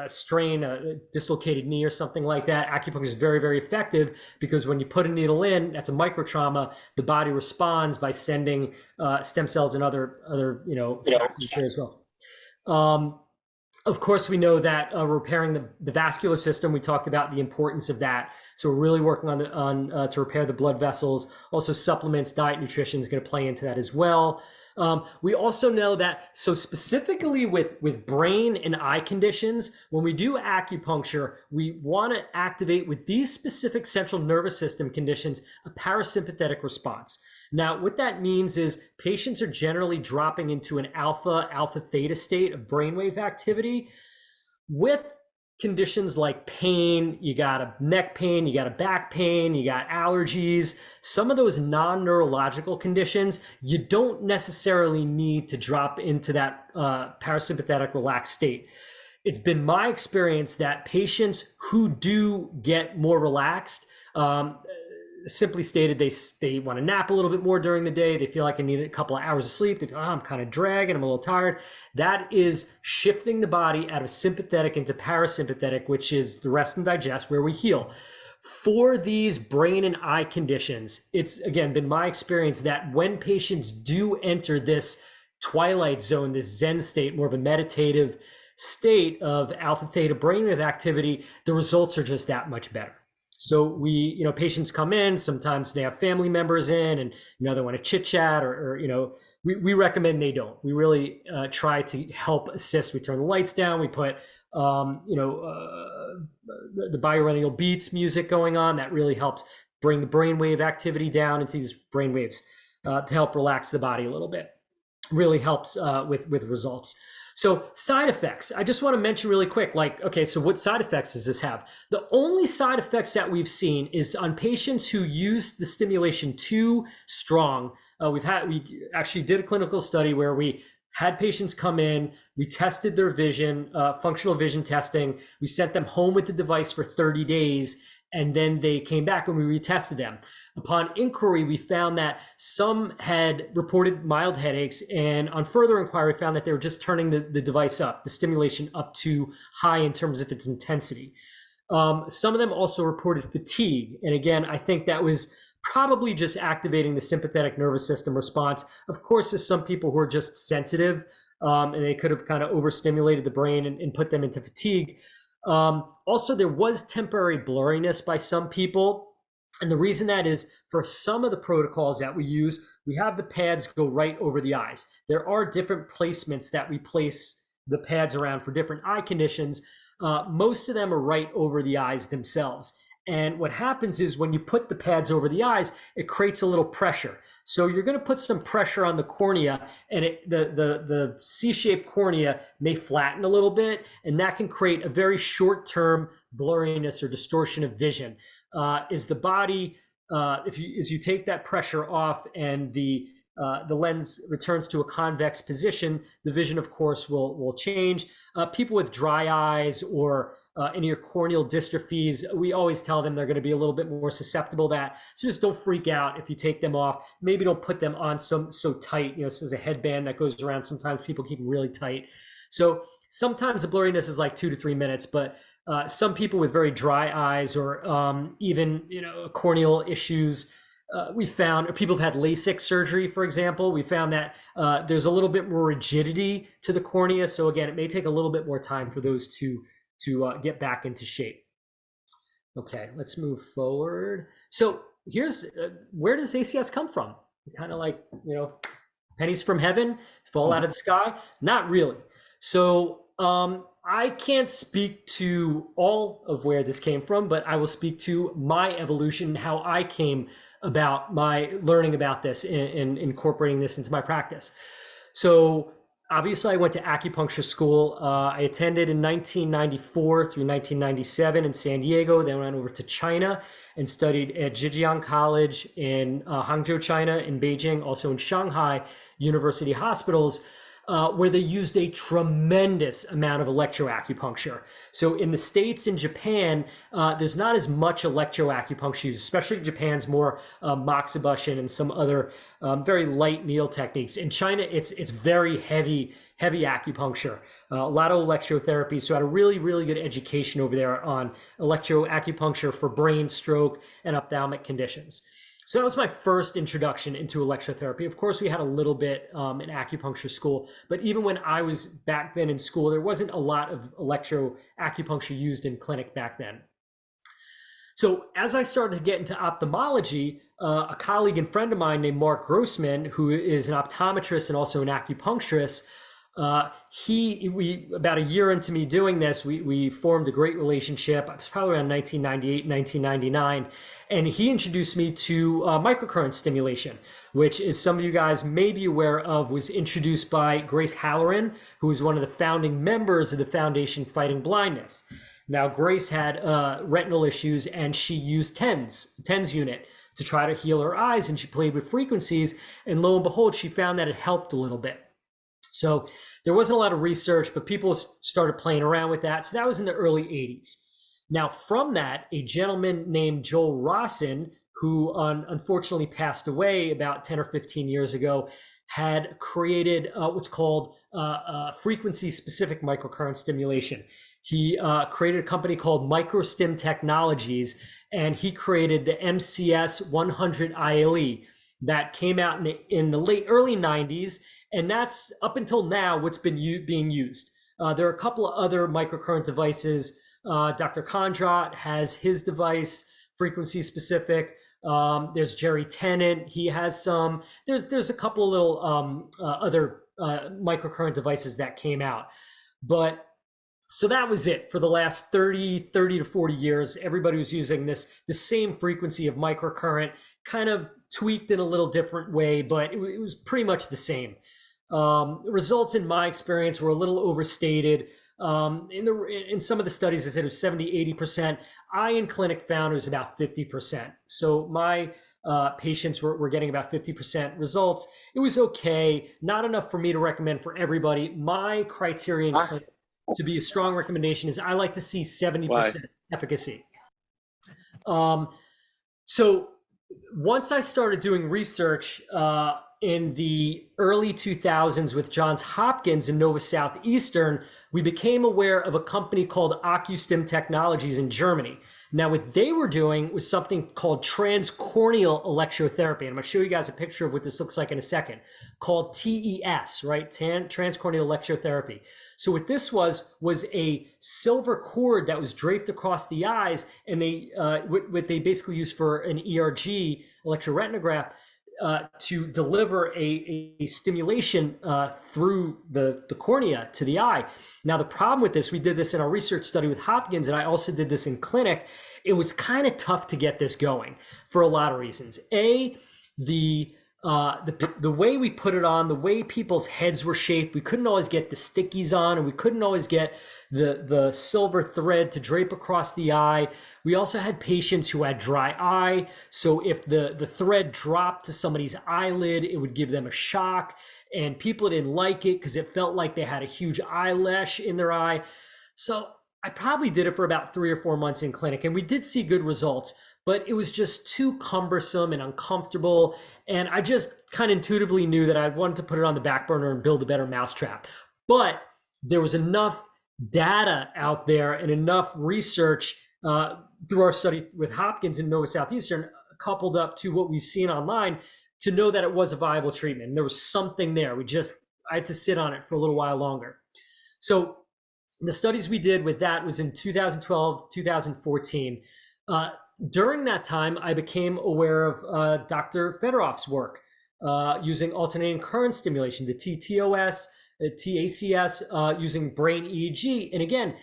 strain, a dislocated knee or something like that. Acupuncture is very, very effective because when you put a needle in, that's a micro trauma. The body responds by sending stem cells and other as well. Of course, we know that repairing the vascular system, we talked about the importance of that. So we're really working on to repair the blood vessels. Also, supplements, diet, nutrition is going to play into that as well. We also know that, so specifically with brain and eye conditions, when we do acupuncture, we want to activate with these specific central nervous system conditions a parasympathetic response. Now, what that means is patients are generally dropping into an alpha theta state of brainwave activity. With conditions like pain, you got a neck pain, you got a back pain, you got allergies, some of those non-neurological conditions, you don't necessarily need to drop into that parasympathetic relaxed state. it's been my experience that patients who do get more relaxed, simply stated, they want to nap a little bit more during the day. They feel like I need a couple of hours of sleep. They feel, I'm kind of dragging, I'm a little tired. That is shifting the body out of sympathetic into parasympathetic, which is the rest and digest, where we heal. For these brain and eye conditions, it's again been my experience that when patients do enter this twilight zone, this Zen state, more of a meditative state of alpha theta brainwave activity, the results are just that much better. So patients come in, sometimes they have family members in and, they want to chit chat or we recommend they don't. We really try to help assist. We turn the lights down. We put, the binaural beats music going on. That really helps bring the brainwave activity down into these brainwaves to help relax the body a little bit. Really helps with results. So side effects, I just want to mention really quick, so what side effects does this have? The only side effects that we've seen is on patients who use the stimulation too strong. We actually did a clinical study where we had patients come in, we tested their vision, functional vision testing. We sent them home with the device for 30 days, and then they came back and we retested them. Upon inquiry, we found that some had reported mild headaches, and on further inquiry, found that they were just turning the device up, the stimulation up too high in terms of its intensity. Some of them also reported fatigue. And again, I think that was probably just activating the sympathetic nervous system response. Of course, there's some people who are just sensitive, and they could have kind of overstimulated the brain and put them into fatigue. Also, there was temporary blurriness by some people. And the reason that is, for some of the protocols that we use, we have the pads go right over the eyes. There are different placements that we place the pads around for different eye conditions. Most of them are right over the eyes themselves. And what happens is when you put the pads over the eyes, it creates a little pressure. So you're going to put some pressure on the cornea, and the C-shaped cornea may flatten a little bit, and that can create a very short-term blurriness or distortion of vision. Is the body, as you take that pressure off and the lens returns to a convex position, the vision, of course, will change. People with dry eyes or any of your corneal dystrophies, we always tell them they're going to be a little bit more susceptible to that. So just don't freak out if you take them off. Maybe don't put them on so tight. So there's a headband that goes around. Sometimes people keep them really tight. So sometimes the blurriness is like 2 to 3 minutes, but some people with very dry eyes or even corneal issues, we found, or people have had LASIK surgery, for example, we found that there's a little bit more rigidity to the cornea. So again, it may take a little bit more time for those to get back into shape. Okay, let's move forward. So here's where does ACS come from? Kind of like, pennies from heaven fall out of the sky? Not really. So I can't speak to all of where this came from, but I will speak to my evolution, how I came about my learning about this and incorporating this into my practice. So obviously I went to acupuncture school. I attended in 1994 through 1997 in San Diego, then went over to China and studied at Zhejiang College in Hangzhou, China, in Beijing, also in Shanghai University hospitals, where they used a tremendous amount of electro-acupuncture. So in the States and Japan, there's not as much electro-acupuncture used, especially Japan's more moxibustion and some other very light needle techniques. In China, it's very heavy acupuncture, a lot of electrotherapy. So I had a really, really good education over there on electro-acupuncture for brain, stroke, and ophthalmic conditions. So that was my first introduction into electrotherapy. Of course, we had a little bit in acupuncture school, but even when I was back then in school, there wasn't a lot of electroacupuncture used in clinic back then. So as I started to get into ophthalmology, a colleague and friend of mine named Mark Grossman, who is an optometrist and also an acupuncturist, about a year into me doing this, we formed a great relationship. It was probably around 1998, 1999. And he introduced me to microcurrent stimulation, which, as some of you guys may be aware of, was introduced by Grace Halloran, who is one of the founding members of the Foundation Fighting Blindness. Now, Grace had retinal issues, and she used TENS unit to try to heal her eyes, and she played with frequencies. And lo and behold, she found that it helped a little bit. So there wasn't a lot of research, but people started playing around with that. So that was in the early 80s. Now, from that, a gentleman named Joel Rossin, who unfortunately passed away about 10 or 15 years ago, had created what's called frequency-specific microcurrent stimulation. He created a company called MicroStim Technologies, and he created the MCS 100 ILE that came out in the early 90s, and that's up until now what's been being used. There are a couple of other microcurrent devices. Dr. Kondrat has his device, frequency specific. There's Jerry Tennant. He has some. There's a couple of little other microcurrent devices that came out. But so that was it for the last 30 to 40 years. Everybody was using the same frequency of microcurrent, kind of tweaked in a little different way, but it was pretty much the same. Results in my experience were a little overstated. In some of the studies, I said it was 70–80%. I in clinic found it was about 50%. So my patients were getting about 50% results. It was okay, not enough for me to recommend for everybody. My criterion clinic to be a strong recommendation is I like to see 70% efficacy. So once I started doing research in the early 2000s with Johns Hopkins and Southeastern, we became aware of a company called Oxidtive Technologies in Germany. Now, what they were doing was something called transcorneal electrotherapy. And I'm going to show you guys a picture of what this looks like in a second, called TES, right? Transcorneal electrotherapy. So what this was a silver cord that was draped across the eyes, and what they basically used for an ERG, electroretinograph, to deliver a stimulation through the cornea to the eye. Now, the problem with this, we did this in our research study with Hopkins, and I also did this in clinic. It was kind of tough to get this going for a lot of reasons. The way we put it on, the way people's heads were shaped, we couldn't always get the stickies on, and we couldn't always get the silver thread to drape across the eye. We also had patients who had dry eye. So if the thread dropped to somebody's eyelid, it would give them a shock. And people didn't like it because it felt like they had a huge eyelash in their eye. So I probably did it for about 3 or 4 months in clinic, and we did see good results, but it was just too cumbersome and uncomfortable. And I just kind of intuitively knew that I wanted to put it on the back burner and build a better mousetrap. But there was enough data out there and enough research through our study with Hopkins and Southeastern, coupled up to what we've seen online, to know that it was a viable treatment. And there was something there. I had to sit on it for a little while longer. So the studies we did with that was in 2012, 2014. During that time, I became aware of Dr. Fedorov's work using alternating current stimulation, the TTOS, the TACS, using brain EEG. And again,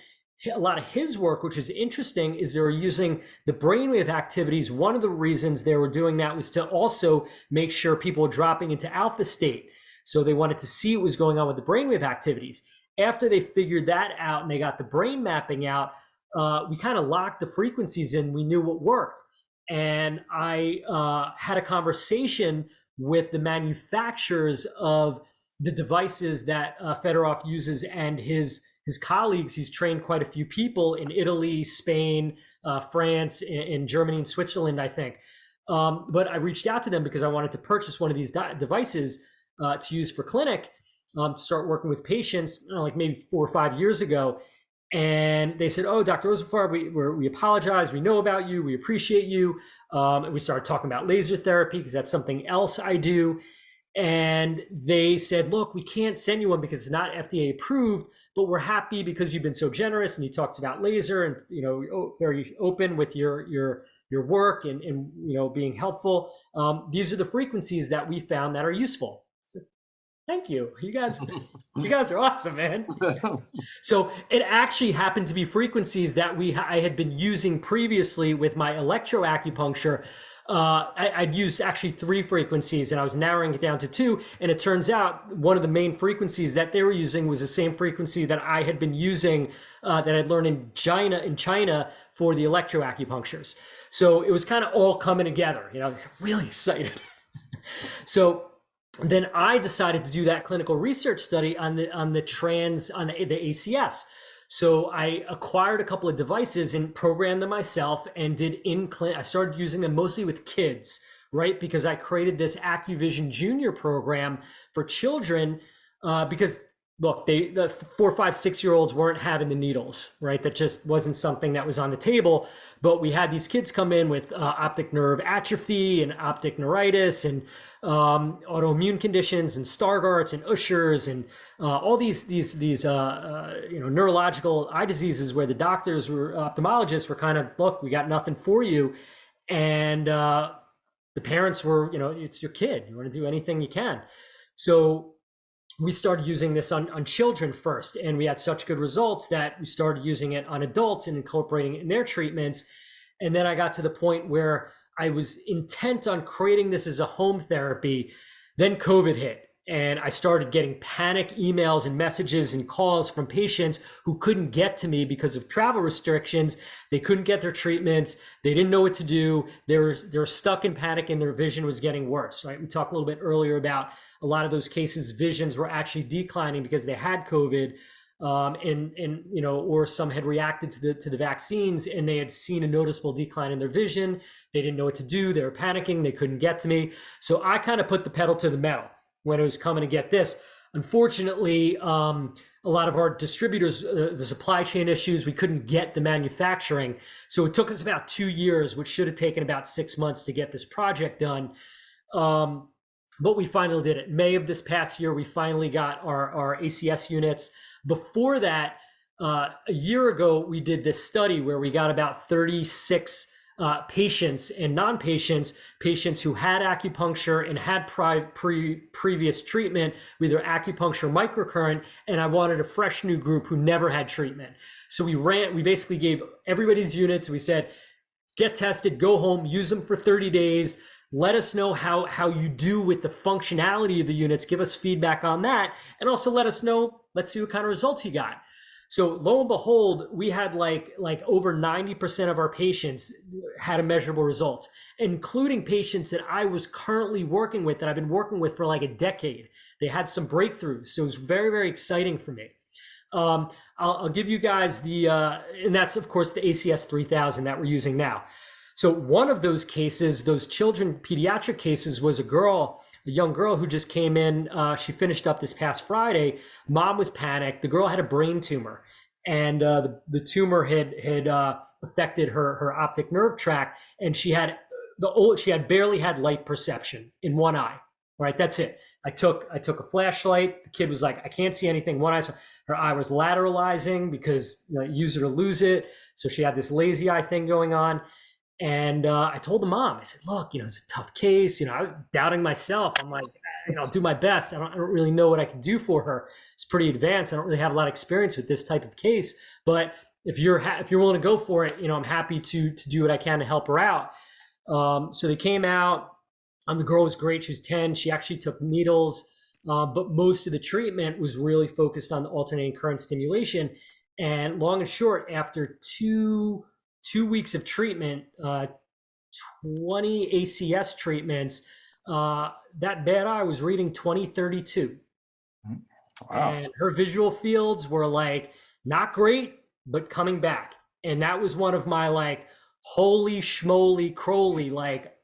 a lot of his work, which is interesting, is they were using the brainwave activities. One of the reasons they were doing that was to also make sure people were dropping into alpha state. So they wanted to see what was going on with the brainwave activities. After they figured that out and they got the brain mapping out, we kind of locked the frequencies in. We knew what worked. And I had a conversation with the manufacturers of the devices that Fedorov uses and his colleagues. He's trained quite a few people in Italy, Spain, France, in Germany, and Switzerland, I think. But I reached out to them because I wanted to purchase one of these devices to use for clinic, to start working with patients, like maybe 4 or 5 years ago. And they said, "Oh, Dr. Rosenfarb, we apologize. We know about you. We appreciate you." And we started talking about laser therapy because that's something else I do. And they said, "Look, we can't send you one because it's not FDA approved, but we're happy because you've been so generous and you talked about laser and very open with your work and being helpful. These are the frequencies that we found that are useful." So, thank you. You guys are awesome, man. So it actually happened to be frequencies that I had been using previously with my electro-acupuncture. I'd used actually 3 frequencies and I was narrowing it down to 2. And it turns out one of the main frequencies that they were using was the same frequency that I had been using, that I'd learned in China for the electro-acupunctures. So it was kind of all coming together. I was really excited. So then I decided to do that clinical research study on the ACS. So I acquired a couple of devices and programmed them myself and I started using them mostly with kids, right? Because I created this AccuVision Junior program for children, because look, the 4, 5, 6-year-olds weren't having the needles, right? That just wasn't something that was on the table. But we had these kids come in with optic nerve atrophy and optic neuritis and autoimmune conditions and Stargardts and Ushers and all these neurological eye diseases where the ophthalmologists were kind of, look, we got nothing for you. And the parents were, it's your kid. You want to do anything you can. So we started using this on children first, and we had such good results that we started using it on adults and incorporating it in their treatments. And then I got to the point where I was intent on creating this as a home therapy. Then COVID hit, and I started getting panic emails and messages and calls from patients who couldn't get to me because of travel restrictions. They couldn't get their treatments. They didn't know what to do. They were stuck in panic, and their vision was getting worse, right? We talked a little bit earlier about a lot of those cases, visions were actually declining because they had COVID, or some had reacted to the vaccines and they had seen a noticeable decline in their vision. They didn't know what to do. They were panicking. They couldn't get to me. So I kind of put the pedal to the metal when it was coming to get this. Unfortunately, a lot of our distributors, the supply chain issues, we couldn't get the manufacturing. So it took us about 2 years, which should have taken about 6 months to get this project done. But we finally did it. May of this past year, we finally got our ACS units. Before that, a year ago, we did this study where we got about 36 patients and non-patients, patients who had acupuncture and had previous treatment with either acupuncture or microcurrent, and I wanted a fresh new group who never had treatment. So we basically gave everybody's units. We said, get tested, go home, use them for 30 days. Let us know how you do with the functionality of the units. Give us feedback on that. And also let us know, let's see what kind of results you got. So lo and behold, we had like over 90% of our patients had a measurable results, including patients that I was currently working with, that I've been working with for like a decade. They had some breakthroughs. So it was very, very exciting for me. I'll give you guys and that's of course the ACS 3000 that we're using now. So one of those cases, those children pediatric cases, was a young girl who just came in. She finished up this past Friday. Mom was panicked. The girl had a brain tumor, and the tumor had affected her optic nerve tract, and she had barely had light perception in one eye. Right, that's it. I took a flashlight. The kid was like, I can't see anything. One eye, her eye was lateralizing because use it or lose it. So she had this lazy eye thing going on. And I told the mom, I said, look, it's a tough case. I was doubting myself. I'm like, I'll do my best. I don't really know what I can do for her. It's pretty advanced. I don't really have a lot of experience with this type of case. But if you're willing to go for it, I'm happy to do what I can to help her out. So they came out. The girl was great. She was 10. She actually took needles. But most of the treatment was really focused on the alternating current stimulation. And long and short, after two weeks of treatment, 20 ACS treatments, that bad eye was reading 20/32. Wow. And her visual fields were like not great, but coming back. And that was one of my like, holy schmoly crowley, like,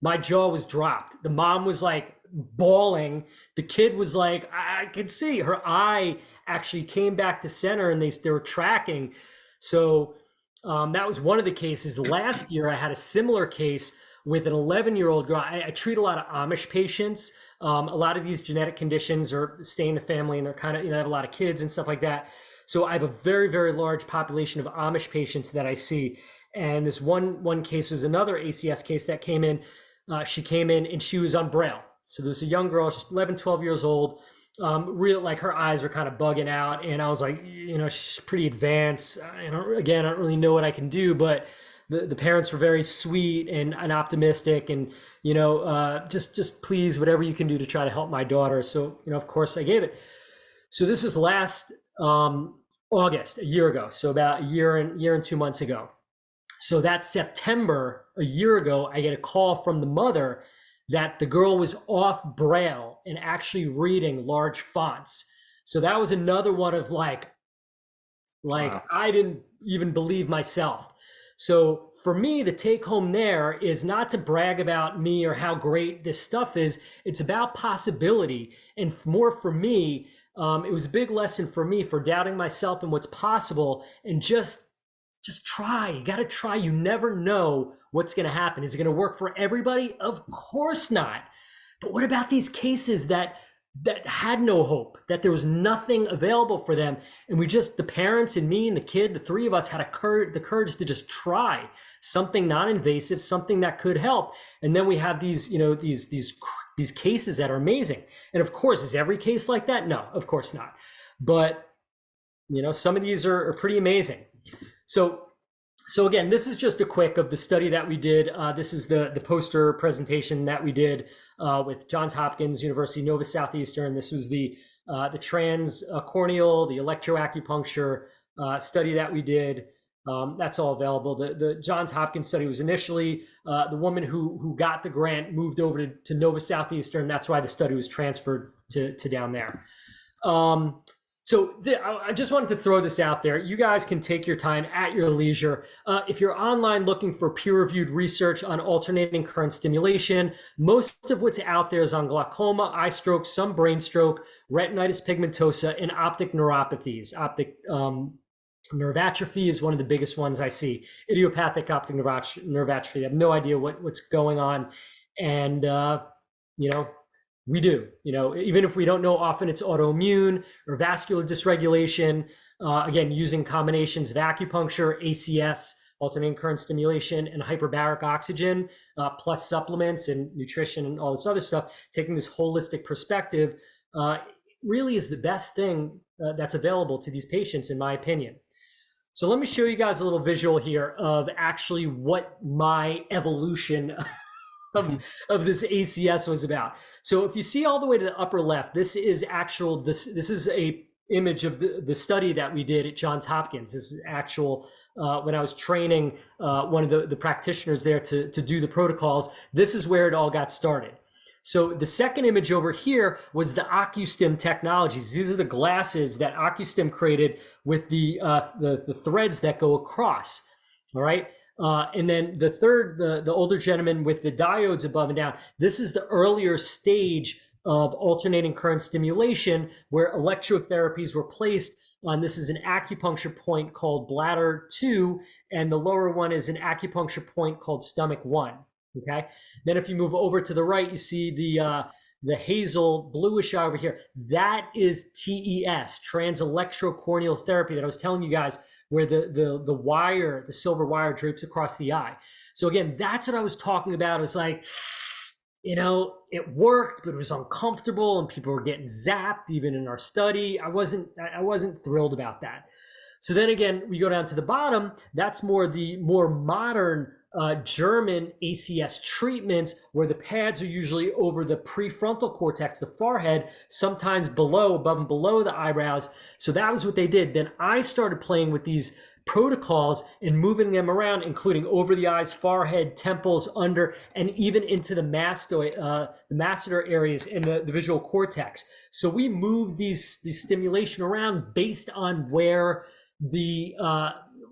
my jaw was dropped. The mom was like bawling. The kid was like, I could see her eye actually came back to center, and they were tracking. So that was one of the cases. Last year, I had a similar case with an 11-year-old girl. I treat a lot of Amish patients. A lot of these genetic conditions stay in the family, and they're kind of, have a lot of kids and stuff like that. So I have a very, very large population of Amish patients that I see. And this one case was another ACS case that came in. She came in and she was on Braille. So this is a young girl, she's 11, 12 years old. Real, like her eyes were kind of bugging out, and I was like, she's pretty advanced. I don't really know what I can do, but the parents were very sweet and optimistic, and just please, whatever you can do to try to help my daughter. So of course I gave it. So this was last August, a year ago. So about a year and 2 months ago. So that September, a year ago, I get a call from the mother that the girl was off Braille and actually reading large fonts. So that was another one of like Wow. I didn't even believe myself. So for me, the take home there is not to brag about me or how great this stuff is. It's about possibility. And more for me, it was a big lesson for me for doubting myself and what's possible, and just try. You got to try. You never know what's going to happen. Is it going to work for everybody? Of course not. But what about these cases that had no hope, that there was nothing available for them, and the parents and me and the kid, the three of us had the courage to just try something non-invasive, something that could help. And then we have these, these cases that are amazing. And of course, is every case like that? No, of course not. But some of these are pretty amazing. So again, this is just a quick of the study that we did. This is the poster presentation that we did with Johns Hopkins University, Nova Southeastern. This was the transcorneal, the electro-acupuncture study that we did. That's all available. The Johns Hopkins study was initially the woman who got the grant moved over to Nova Southeastern. That's why the study was transferred to down there. So I just wanted to throw this out there. You guys can take your time at your leisure. If you're online looking for peer-reviewed research on alternating current stimulation, most of what's out there is on glaucoma, eye stroke, some brain stroke, retinitis pigmentosa, and optic neuropathies. Optic nerve atrophy is one of the biggest ones I see. Idiopathic optic nerve atrophy. I have no idea what's going on. And, we do, even if we don't know, often it's autoimmune or vascular dysregulation. Again, using combinations of acupuncture, ACS, alternating current stimulation, and hyperbaric oxygen, plus supplements and nutrition and all this other stuff, taking this holistic perspective really is the best thing that's available to these patients, in my opinion. So let me show you guys a little visual here of actually what my evolution of this ACS was about. So if you see all the way to the upper left, this is a image of the study that we did at Johns Hopkins. This is actual, when I was training one of the practitioners there to do the protocols, this is where it all got started. So the second image over here was the OcuStim technologies. These are the glasses that OcuStim created with the threads that go across, all right? And then the third, the older gentleman with the diodes above and down, this is the earlier stage of alternating current stimulation where electrotherapies were placed on. This is an acupuncture point called bladder 2, and the lower one is an acupuncture point called stomach 1. Okay. Then if you move over to the right, you see the hazel bluish over here. That is TES, trans-electrocorneal therapy, that I was telling you guys, where the wire, the silver wire, drapes across the eye. So again, that's what I was talking about. It was like, it worked, but it was uncomfortable, and people were getting zapped even in our study. I wasn't thrilled about that. So then again, we go down to the bottom. That's the more modern German ACS treatments, where the pads are usually over the prefrontal cortex, the forehead, sometimes above and below the eyebrows. So that was what they did. Then I started playing with these protocols and moving them around, including over the eyes, forehead, temples, under, and even into the masseter areas in the visual cortex. So we moved these stimulation around based on where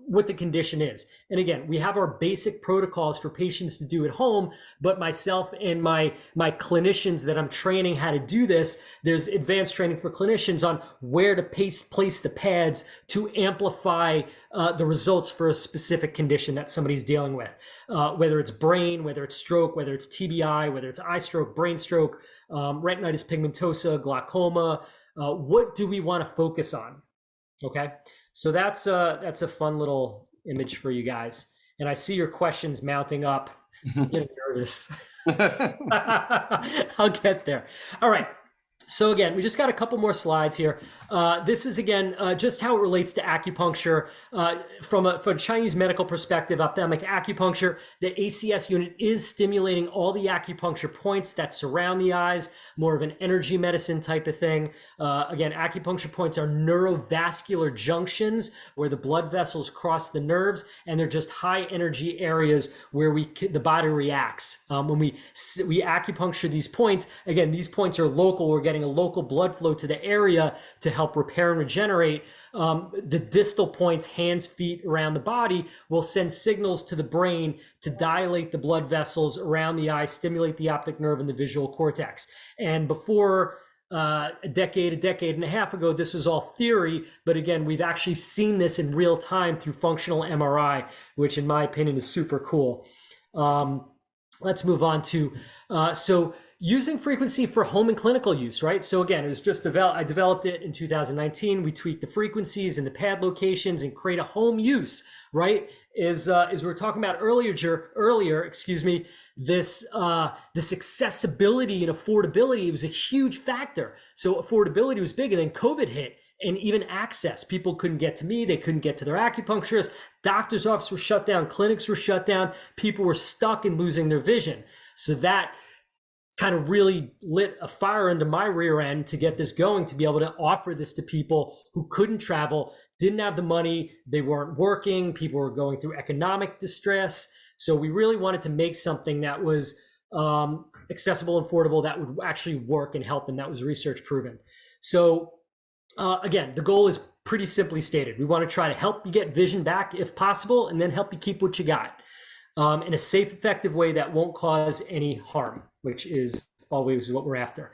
what the condition is. And again, we have our basic protocols for patients to do at home, but myself and my clinicians that I'm training how to do this, there's advanced training for clinicians on where to place the pads to amplify the results for a specific condition that somebody's dealing with, whether it's brain, whether it's stroke, whether it's TBI, whether it's eye stroke, brain stroke, retinitis pigmentosa, glaucoma. What do we want to focus on? Okay. So that's a fun little image for you guys. And I see your questions mounting up. I'm getting nervous. I'll get there. All right. So again, we just got a couple more slides here. This is again just how it relates to acupuncture from a Chinese medical perspective. Ophthalmic acupuncture, the ACS unit is stimulating all the acupuncture points that surround the eyes, more of an energy medicine type of thing. Again, acupuncture points are neurovascular junctions where the blood vessels cross the nerves, and they're just high energy areas where the body reacts. When we acupuncture these points, again, these points are local. We're getting a local blood flow to the area to help repair and regenerate. The distal points, hands, feet around the body, will send signals to the brain to dilate the blood vessels around the eye, stimulate the optic nerve and the visual cortex. And before a decade and a half ago, this was all theory, but again, we've actually seen this in real time through functional MRI, which in my opinion is super cool. Let's move on to, so using frequency for home and clinical use, right? So again, it was just I developed it in 2019. We tweaked the frequencies and the pad locations and create a home use, right? As we were talking about earlier, excuse me, this accessibility and affordability, it was a huge factor. So affordability was big, and then COVID hit. And even access, people couldn't get to me, they couldn't get to their acupuncturist, doctor's offices were shut down, clinics were shut down, people were stuck and losing their vision. So that kind of really lit a fire under my rear end to get this going, to be able to offer this to people who couldn't travel, didn't have the money, they weren't working, people were going through economic distress. So we really wanted to make something that was accessible and affordable, that would actually work and help, and that was research proven. So again, the goal is pretty simply stated. We want to try to help you get vision back if possible, and then help you keep what you got in a safe, effective way that won't cause any harm, which is always what we're after.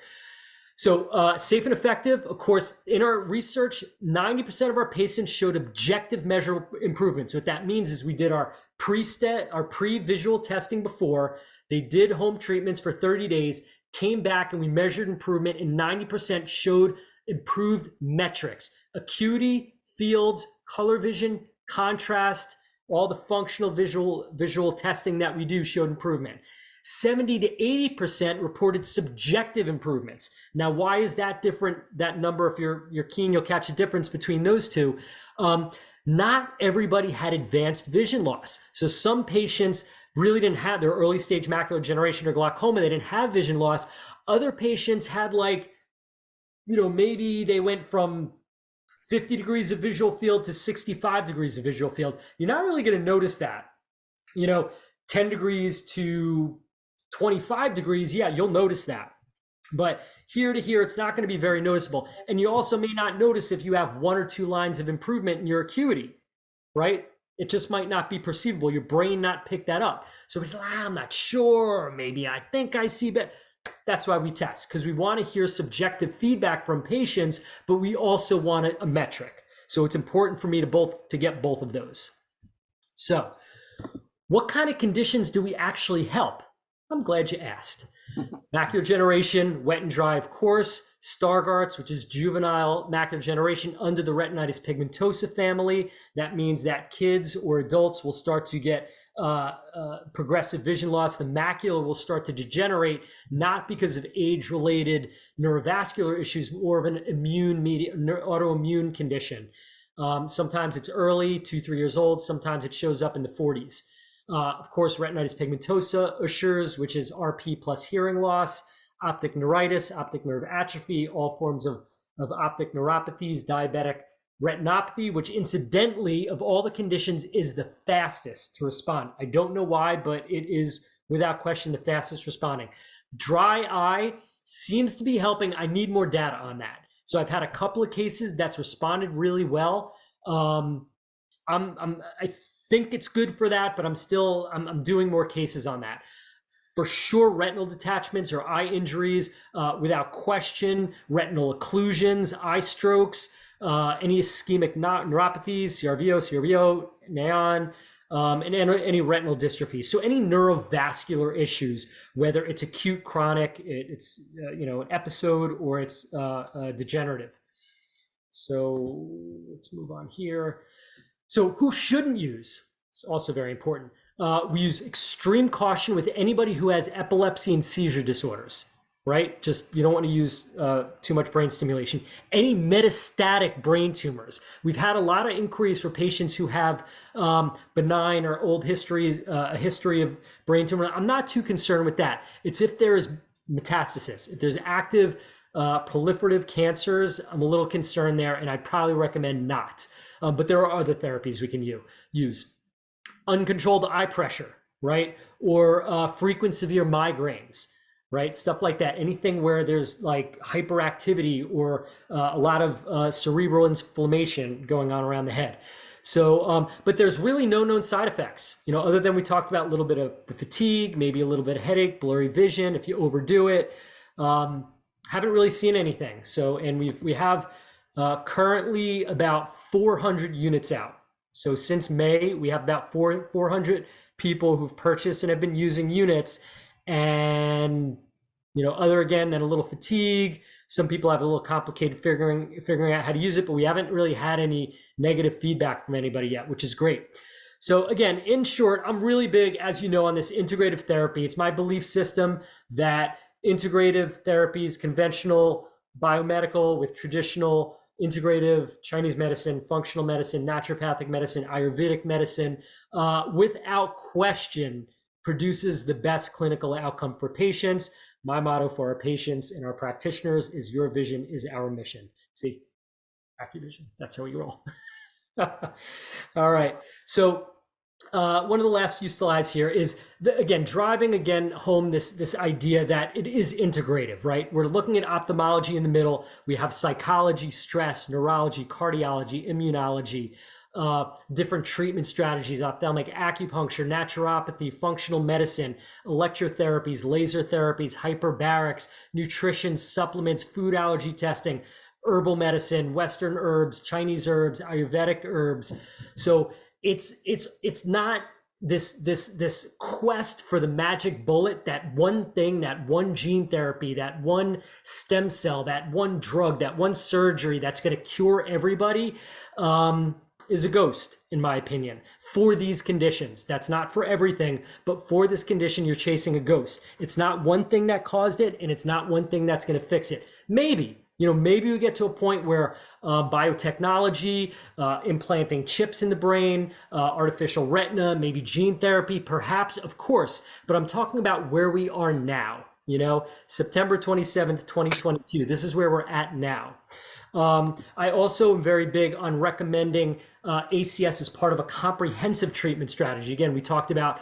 So safe and effective, of course, in our research, 90% of our patients showed objective measurable improvements. What that means is we did our pre-visual testing before, they did home treatments for 30 days, came back and we measured improvement, and 90% showed improved metrics: acuity, fields, color vision, contrast, all the functional visual testing that we do showed improvement. 70 to 80% reported subjective improvements. Now, why is that different? That number, if you're keen, you'll catch a difference between those two. Not everybody had advanced vision loss. So some patients really didn't have their early stage macular degeneration or glaucoma. They didn't have vision loss. Other patients had, like, maybe they went from 50 degrees of visual field to 65 degrees of visual field. You're not really going to notice that. 10 degrees to 25 degrees, yeah, you'll notice that. But here to here, it's not going to be very noticeable. And you also may not notice if you have 1 or 2 lines of improvement in your acuity, right? It just might not be perceivable. Your brain not pick that up. So it's like, I'm not sure, maybe I think I see better. That's why we test, because we want to hear subjective feedback from patients, but we also want a metric. So it's important for me to get both of those. So what kind of conditions do we actually help? I'm glad you asked. Macular degeneration, wet and dry, of course. Stargardt's, which is juvenile macular degeneration under the retinitis pigmentosa family. That means that kids or adults will start to get progressive vision loss. The macula will start to degenerate, not because of age-related neurovascular issues, more of an autoimmune condition. Sometimes it's early, 2-3 years old. Sometimes it shows up in the 40s. Of course, retinitis pigmentosa occurs, which is RP plus hearing loss, optic neuritis, optic nerve atrophy, all forms of optic neuropathies, diabetic retinopathy, which incidentally, of all the conditions, is the fastest to respond. I don't know why, but it is without question the fastest responding. Dry eye seems to be helping. I need more data on that. So I've had a couple of cases that's responded really well. I think it's good for that, but I'm doing more cases on that. For sure, retinal detachments or eye injuries, without question, retinal occlusions, eye strokes, any ischemic neuropathies, CRVO, NAION, and any retinal dystrophy. So any neurovascular issues, whether it's acute, chronic, it's an episode, or it's degenerative. So let's move on here. So who shouldn't use? It's also very important. We use extreme caution with anybody who has epilepsy and seizure disorders, right? Just you don't want to use too much brain stimulation. Any metastatic brain tumors. We've had a lot of inquiries for patients who have benign or old histories, a history of brain tumor. I'm not too concerned with that. It's if there is metastasis, if there's active proliferative cancers, I'm a little concerned there, and I'd probably recommend not. But there are other therapies we can use. Uncontrolled eye pressure, right? Or frequent severe migraines, right? Stuff like that. Anything where there's like hyperactivity or a lot of cerebral inflammation going on around the head. So, but there's really no known side effects, you know, other than we talked about a little bit of the fatigue, maybe a little bit of headache, blurry vision, if you overdo it. Haven't really seen anything. So, and we have currently about 400 units out. So since May, we have about 400 people who've purchased and have been using units. And, you know, other again than a little fatigue, some people have a little complicated figuring out how to use it, but we haven't really had any negative feedback from anybody yet, which is great. So again, in short, I'm really big, as you know, on this integrative therapy. It's my belief system that integrative therapies, conventional biomedical with traditional integrative Chinese medicine, functional medicine, naturopathic medicine, Ayurvedic medicine, without question, produces the best clinical outcome for patients. My motto for our patients and our practitioners is your vision is our mission. See, AccuVision, that's how we roll. All right. So one of the last few slides here is, again, driving home this idea that it is integrative, right? We're looking at ophthalmology in the middle. We have psychology, stress, neurology, cardiology, immunology, different treatment strategies, ophthalmic acupuncture, naturopathy, functional medicine, electrotherapies, laser therapies, hyperbarics, nutrition, supplements, food allergy testing, herbal medicine, Western herbs, Chinese herbs, Ayurvedic herbs. So it's not this quest for the magic bullet, that one thing, that one gene therapy, that one stem cell, that one drug, that one surgery that's going to cure everybody, is a ghost, in my opinion, for these conditions. That's not for everything, but for this condition, you're chasing a ghost. It's not one thing that caused it, and it's not one thing that's going to fix it. Maybe we get to a point where biotechnology, implanting chips in the brain, artificial retina, maybe gene therapy, perhaps, of course. But I'm talking about where we are now, September 27th, 2022. This is where we're at now. I also am very big on recommending ACS as part of a comprehensive treatment strategy. Again, we talked about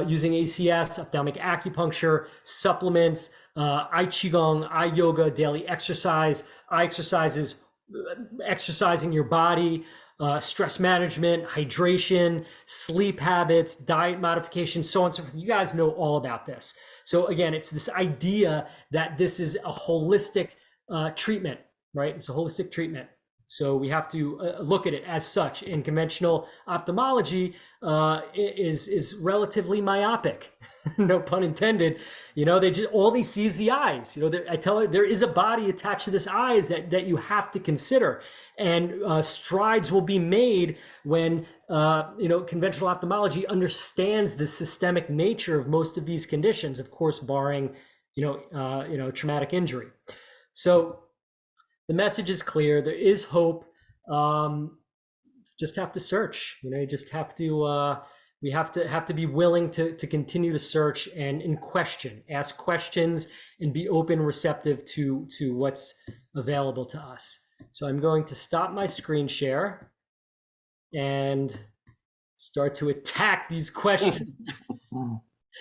using ACS, ophthalmic acupuncture, supplements, eye qigong, eye yoga, daily exercise, eye exercises, exercising your body, stress management, hydration, sleep habits, diet modification, so on and so forth. You guys know all about this. So again, it's this idea that this is a holistic treatment, right? It's a holistic treatment. So we have to look at it as such. In conventional ophthalmology, is relatively myopic, no pun intended. They just all they see is the eyes. I tell her there is a body attached to this eyes that you have to consider, and strides will be made when conventional ophthalmology understands the systemic nature of most of these conditions. Of course, barring traumatic injury. So the message is clear. There is hope. Just have to search. You just have to. We have to be willing to continue to search and ask questions, and be open, receptive to what's available to us. So I'm going to stop my screen share and start to attack these questions.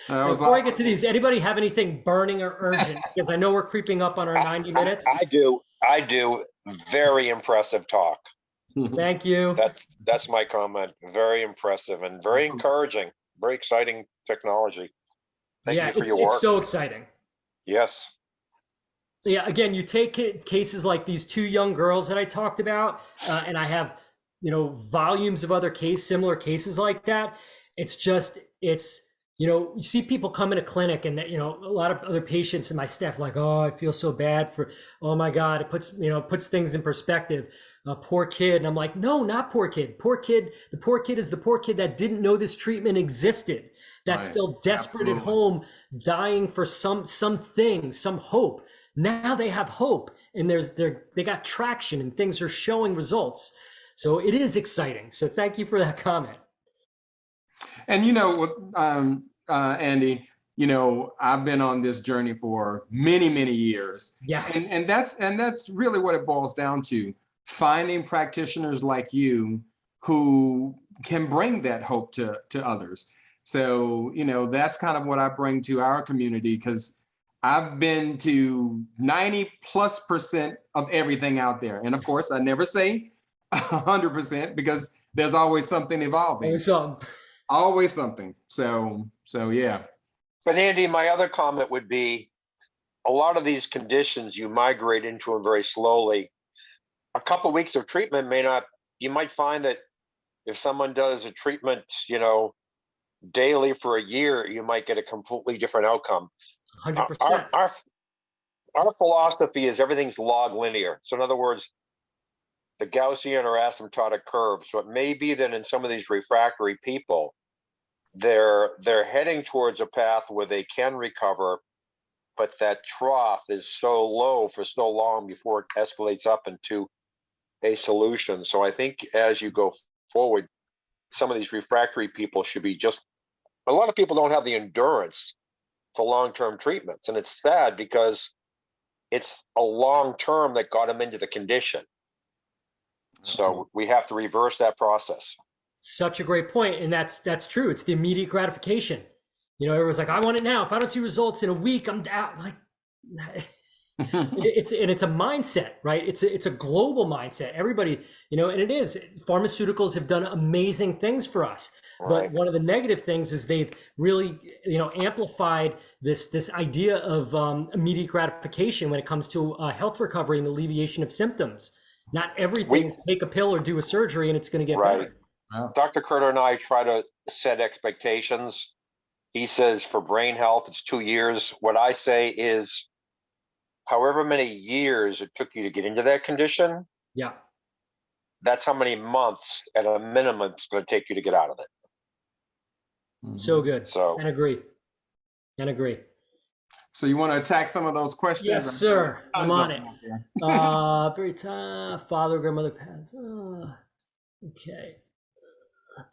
Before I get to these, anybody have anything burning or urgent? Because I know we're creeping up on our 90 minutes. I do. Very impressive talk. Thank you. That's my comment. Very impressive and very encouraging. Very exciting technology. Thank you for your work. It's so exciting. Yes. Yeah. Again, you take cases like these two young girls that I talked about, and I have volumes of other similar cases like that. You see people come in a clinic, and a lot of other patients and my staff like, oh, I feel so bad for, oh my God, it puts things in perspective. Poor kid. And I'm like, no, not poor kid. Poor kid. The poor kid is the poor kid that didn't know this treatment existed. that's Right. still desperate at Absolutely. home, dying for something, some hope. Now they have hope, and they got traction, and things are showing results. So it is exciting. So thank you for that comment. And Andy, I've been on this journey for many, many years. Yeah. And that's really what it boils down to. Finding practitioners like you who can bring that hope to others. So, that's kind of what I bring to our community, because I've been to 90+% of everything out there. And of course, I never say 100% because there's always something evolving. Always something. So yeah. But Andy, my other comment would be, a lot of these conditions you migrate into them very slowly. A couple of weeks of treatment you might find that if someone does a treatment, daily for a year, you might get a completely different outcome. 100%. Our philosophy is everything's log linear. So in other words, the Gaussian or asymptotic curve. So it may be that in some of these refractory people, they're heading towards a path where they can recover, but that trough is so low for so long before it escalates up into a solution. So I think as you go forward, some of these refractory people should be a lot of people don't have the endurance for long-term treatments. And it's sad because it's a long-term that got them into the condition. So we have to reverse that process. Such a great point, and that's true. It's the immediate gratification. Everyone's like, I want it now. If I don't see results in a week, I'm out. Like, it's a mindset, right? It's a global mindset. Everybody, and it is. Pharmaceuticals have done amazing things for us, but one of the negative things is they've really, amplified this idea of immediate gratification when it comes to health recovery and alleviation of symptoms. Not everything is take a pill or do a surgery and it's going to get better. Wow. Dr. Curter and I try to set expectations. He says for brain health, it's 2 years. What I say is, however many years it took you to get into that condition, that's how many months at a minimum it's going to take you to get out of it. So good. And agree. So you want to attack some of those questions? Yes, sir. I'm on it. Very time. Father, grandmother, parents. Okay.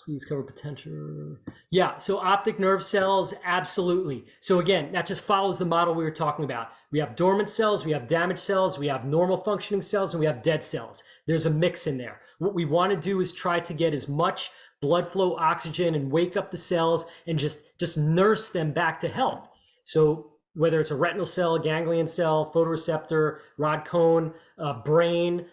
Please cover potential. Yeah. So optic nerve cells, absolutely. So again, that just follows the model we were talking about. We have dormant cells, we have damaged cells, we have normal functioning cells, and we have dead cells. There's a mix in there. What we want to do is try to get as much blood flow, oxygen, and wake up the cells and just nurse them back to health. So whether it's a retinal cell, a ganglion cell, photoreceptor, rod cone, brain,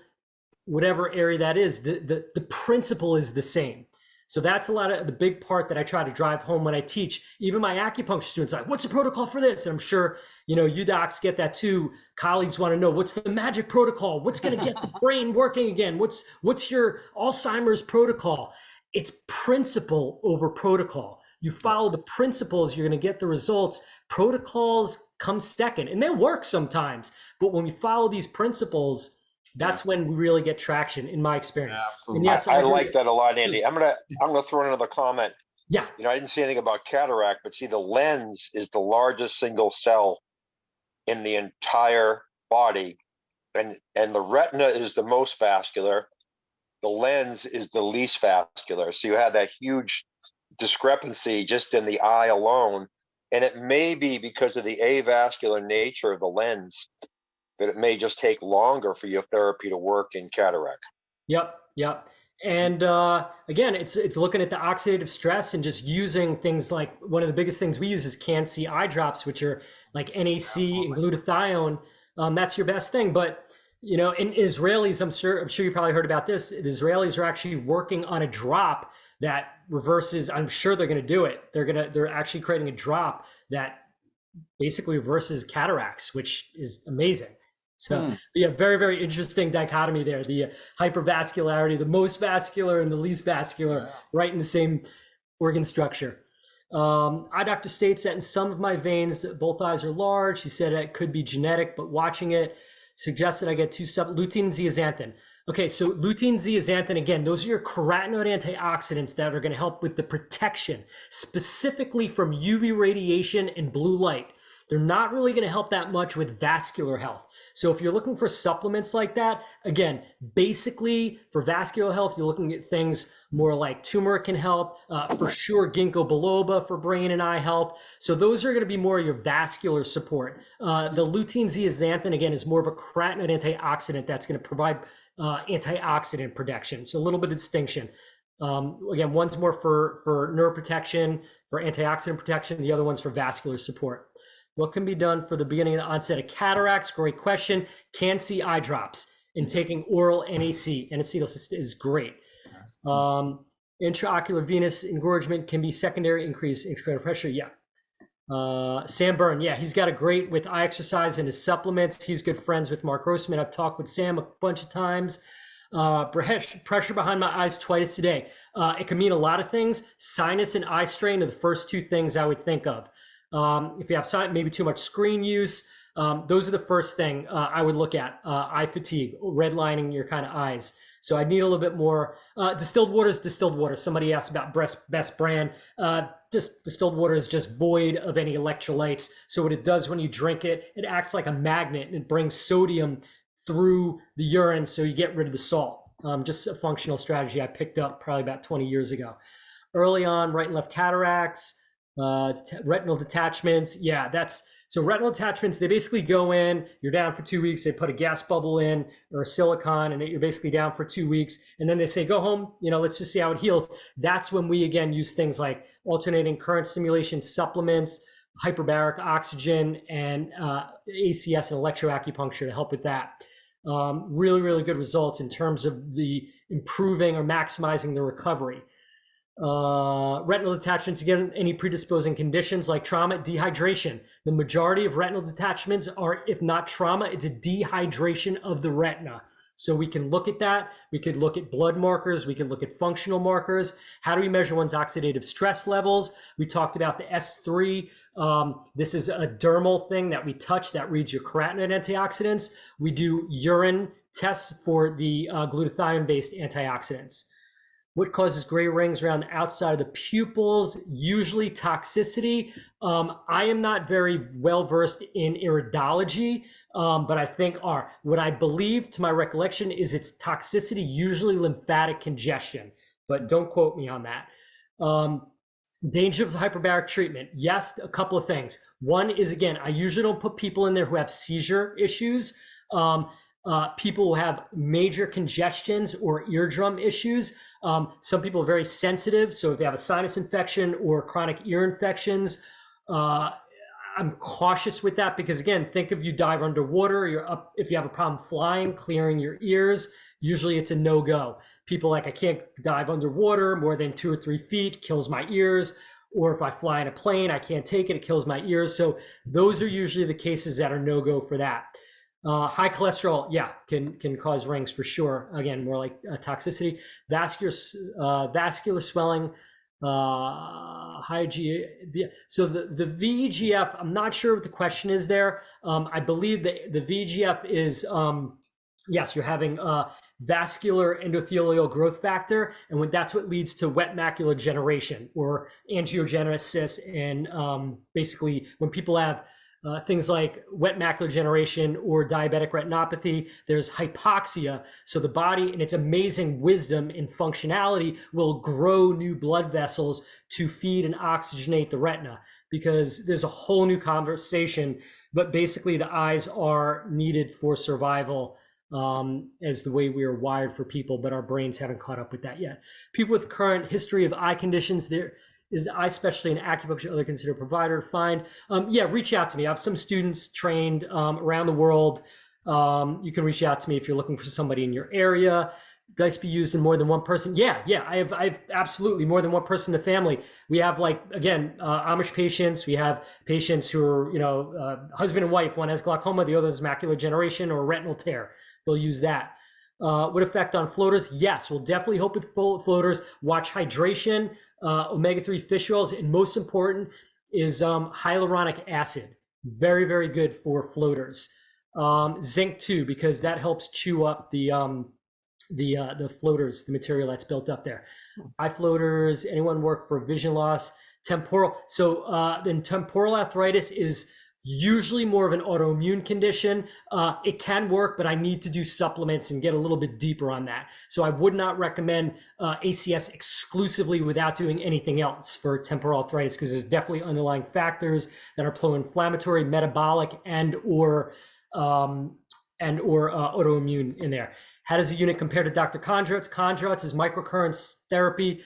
whatever area that is, the principle is the same. So that's a lot of the big part that I try to drive home when I teach. Even my acupuncture students are like, what's the protocol for this? And I'm sure, you docs get that too. Colleagues want to know, what's the magic protocol? What's going to get the brain working again? What's your Alzheimer's protocol? It's principle over protocol. You follow the principles, you're going to get the results. Protocols come second, and they work sometimes. But when we follow these principles, that's when we really get traction, in my experience. Absolutely. Yes, I like that a lot, Andy. I'm gonna throw in another comment. Yeah. I didn't say anything about cataract, but see, the lens is the largest single cell in the entire body, and the retina is the most vascular. The lens is the least vascular. So you have that huge discrepancy just in the eye alone, and it may be because of the avascular nature of the lens that it may just take longer for your therapy to work in cataract. Yep. And again, it's looking at the oxidative stress and just using things like, one of the biggest things we use is Can-C eye drops, which are like NAC and glutathione. That's your best thing. But in Israelis, I'm sure you probably heard about this. The Israelis are actually working on a drop that reverses. I'm sure they're going to do it. They're actually creating a drop that basically reverses cataracts, which is amazing. So you have very, very interesting dichotomy there. The hypervascularity, the most vascular and the least vascular, right in the same organ structure. Eye doctor states that in some of my veins, both eyes are large. She said it could be genetic, but watching it, Suggested I get lutein and zeaxanthin. Okay, so lutein, zeaxanthin, again, those are your carotenoid antioxidants that are going to help with the protection, specifically from UV radiation and blue light. They're not really going to help that much with vascular health. So if you're looking for supplements like that, again, basically for vascular health, you're looking at things more like turmeric can help, for sure ginkgo biloba for brain and eye health. So those are going to be more your vascular support. The lutein zeaxanthin, again, is more of a carotenoid antioxidant that's going to provide antioxidant protection. So a little bit of distinction. Again, one's more for neuroprotection, for antioxidant protection. The other one's for vascular support. What can be done for the beginning of the onset of cataracts? Great question. Can see eye drops and taking oral NAC. N-acetylcysteine is great. Intraocular venous engorgement can be secondary increase in intracranial pressure. Yeah. Sam Byrne. Yeah, he's got a great with eye exercise and his supplements. He's good friends with Mark Grossman. I've talked with Sam a bunch of times. Pressure behind my eyes twice a day. It can mean a lot of things. Sinus and eye strain are the first two things I would think of. If you have maybe too much screen use, those are the first thing I would look at. Eye fatigue, redlining your kind of eyes. So I need a little bit more. Distilled water is distilled water. Somebody asked about best brand. Just distilled water is just void of any electrolytes. So what it does when you drink it, it acts like a magnet and it brings sodium through the urine, so you get rid of the salt. Just a functional strategy I picked up probably about 20 years ago. Early on, right and left cataracts. Retinal detachments. Yeah, so retinal detachments, they basically go in, you're down for 2 weeks, they put a gas bubble in or a silicone and you're basically down for 2 weeks. And then they say, go home, let's just see how it heals. That's when we again use things like alternating current stimulation supplements, hyperbaric oxygen, and ACS and electro-acupuncture to help with that. Really, really good results in terms of the improving or maximizing the recovery. Retinal detachments, again, any predisposing conditions like trauma, dehydration. The majority of retinal detachments are, if not trauma, it's a dehydration of the retina. So we can look at that. We could look at blood markers. We could look at functional markers. How do we measure one's oxidative stress levels? We talked about the S3. This is a dermal thing that we touch that reads your carotenoid antioxidants. We do urine tests for the glutathione-based antioxidants. What causes gray rings around the outside of the pupils? Usually toxicity. I am not very well versed in iridology, but I think what I believe to my recollection is it's toxicity, usually lymphatic congestion, but don't quote me on that. Danger of hyperbaric treatment. Yes, a couple of things. One is, again, I usually don't put people in there who have seizure issues. People who have major congestions or eardrum issues. Some people are very sensitive. So if they have a sinus infection or chronic ear infections, I'm cautious with that because, again, think if you dive underwater, if you have a problem flying, clearing your ears, usually it's a no-go. People like, I can't dive underwater more than 2 or 3 feet, kills my ears. Or if I fly in a plane, I can't take it, it kills my ears. So those are usually the cases that are no-go for that. High cholesterol, yeah, can cause rings for sure. Again, more like toxicity. Vascular swelling, so the VEGF, I'm not sure what the question is there. I believe that the VEGF is, yes, you're having vascular endothelial growth factor, and that's what leads to wet macular degeneration or angiogenesis. And basically, when people have things like wet macular degeneration or diabetic retinopathy, there's hypoxia. So the body, in its amazing wisdom and functionality, will grow new blood vessels to feed and oxygenate the retina, because there's a whole new conversation. But basically, the eyes are needed for survival as the way we are wired for people, but our brains haven't caught up with that yet. People with current history of eye conditions, is the eye specialty and acupuncture other considered provider to find? Yeah, reach out to me. I have some students trained around the world. You can reach out to me if you're looking for somebody in your area. Guys be used in more than one person? Yeah. I have absolutely more than one person in the family. We have, like, again, Amish patients. We have patients who are, husband and wife. One has glaucoma, the other has macular degeneration or retinal tear. They'll use that. What effect on floaters? Yes, we'll definitely help with floaters. Watch hydration, omega-3 fish oils, and most important is hyaluronic acid. Very, very good for floaters. Zinc too, because that helps chew up the floaters, the material that's built up there. Eye floaters, anyone work for vision loss, temporal. So then temporal arthritis is usually more of an autoimmune condition. It can work, but I need to do supplements and get a little bit deeper on that. So I would not recommend ACS exclusively without doing anything else for temporal arthritis, because there's definitely underlying factors that are pro-inflammatory, metabolic, and or autoimmune in there. How does the unit compare to Dr. Kondratz? Kondratz is microcurrents therapy.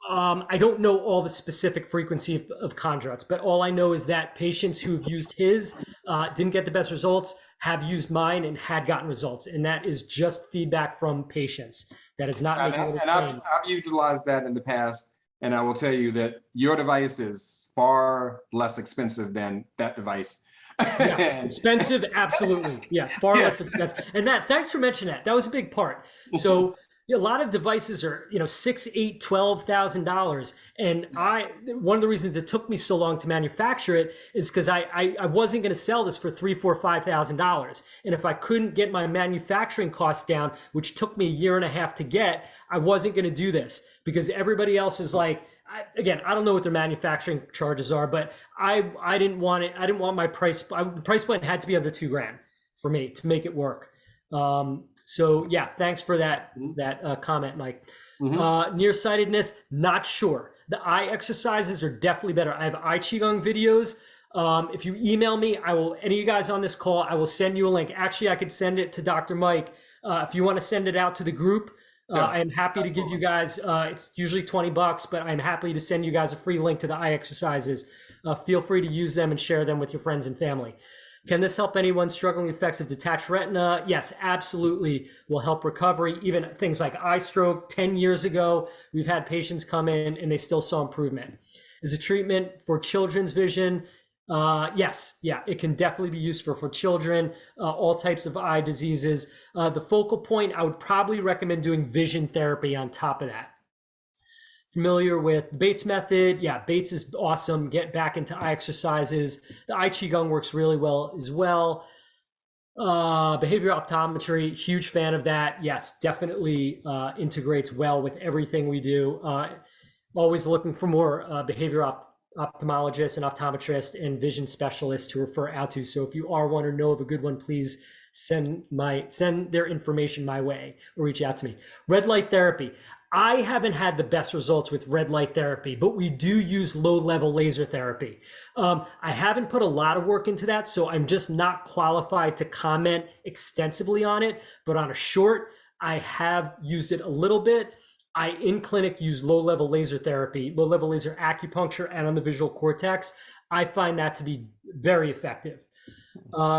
I don't know all the specific frequency of Kondratz, but all I know is that patients who've used his didn't get the best results, have used mine and had gotten results. And that is just feedback from patients. That is not making any claim. I've utilized that in the past, and I will tell you that your device is far less expensive than that device. Yeah, expensive, absolutely. Yeah, far less expensive. And that, thanks for mentioning that. That was a big part. So a lot of devices are, $6,000, $8,000, $12,000. And one of the reasons it took me so long to manufacture it is because I wasn't going to sell this for $3,000, $4,000, $5,000. And if I couldn't get my manufacturing costs down, which took me a year and a half to get, I wasn't going to do this, because everybody else is like, again, I don't know what their manufacturing charges are, but I didn't want it. I didn't want my price point had to be under $2,000 for me to make it work. So yeah, thanks for that comment, Mike. Nearsightedness, not sure. The eye exercises are definitely better. I have eye qigong videos. If you email me, any of you guys on this call, I will send you a link. Actually, I could send it to Dr. Mike. If you want to send it out to the group, yes, I'm happy to give you guys, it's usually $20, but I'm happy to send you guys a free link to the eye exercises. Feel free to use them and share them with your friends and family. Can this help anyone struggling with effects of detached retina? Yes, absolutely. Will help recovery. Even things like eye stroke 10 years ago, we've had patients come in and they still saw improvement. Is a treatment for children's vision? Yes, yeah, it can definitely be used for children, all types of eye diseases. The focal point, I would probably recommend doing vision therapy on top of that. Familiar with Bates method? Yeah, Bates is awesome. Get back into eye exercises. The eye qigong works really well as well. Behavioral optometry, huge fan of that. Yes, definitely integrates well with everything we do. Always looking for more behavioral ophthalmologists and optometrists and vision specialists to refer out to. So if you are one or know of a good one, please send their information my way or reach out to me. Red light therapy. I haven't had the best results with red light therapy, but we do use low-level laser therapy. I haven't put a lot of work into that, so I'm just not qualified to comment extensively on it. But on a short, I have used it a little bit. I, in clinic, use low-level laser therapy, low-level laser acupuncture, and on the visual cortex. I find that to be very effective.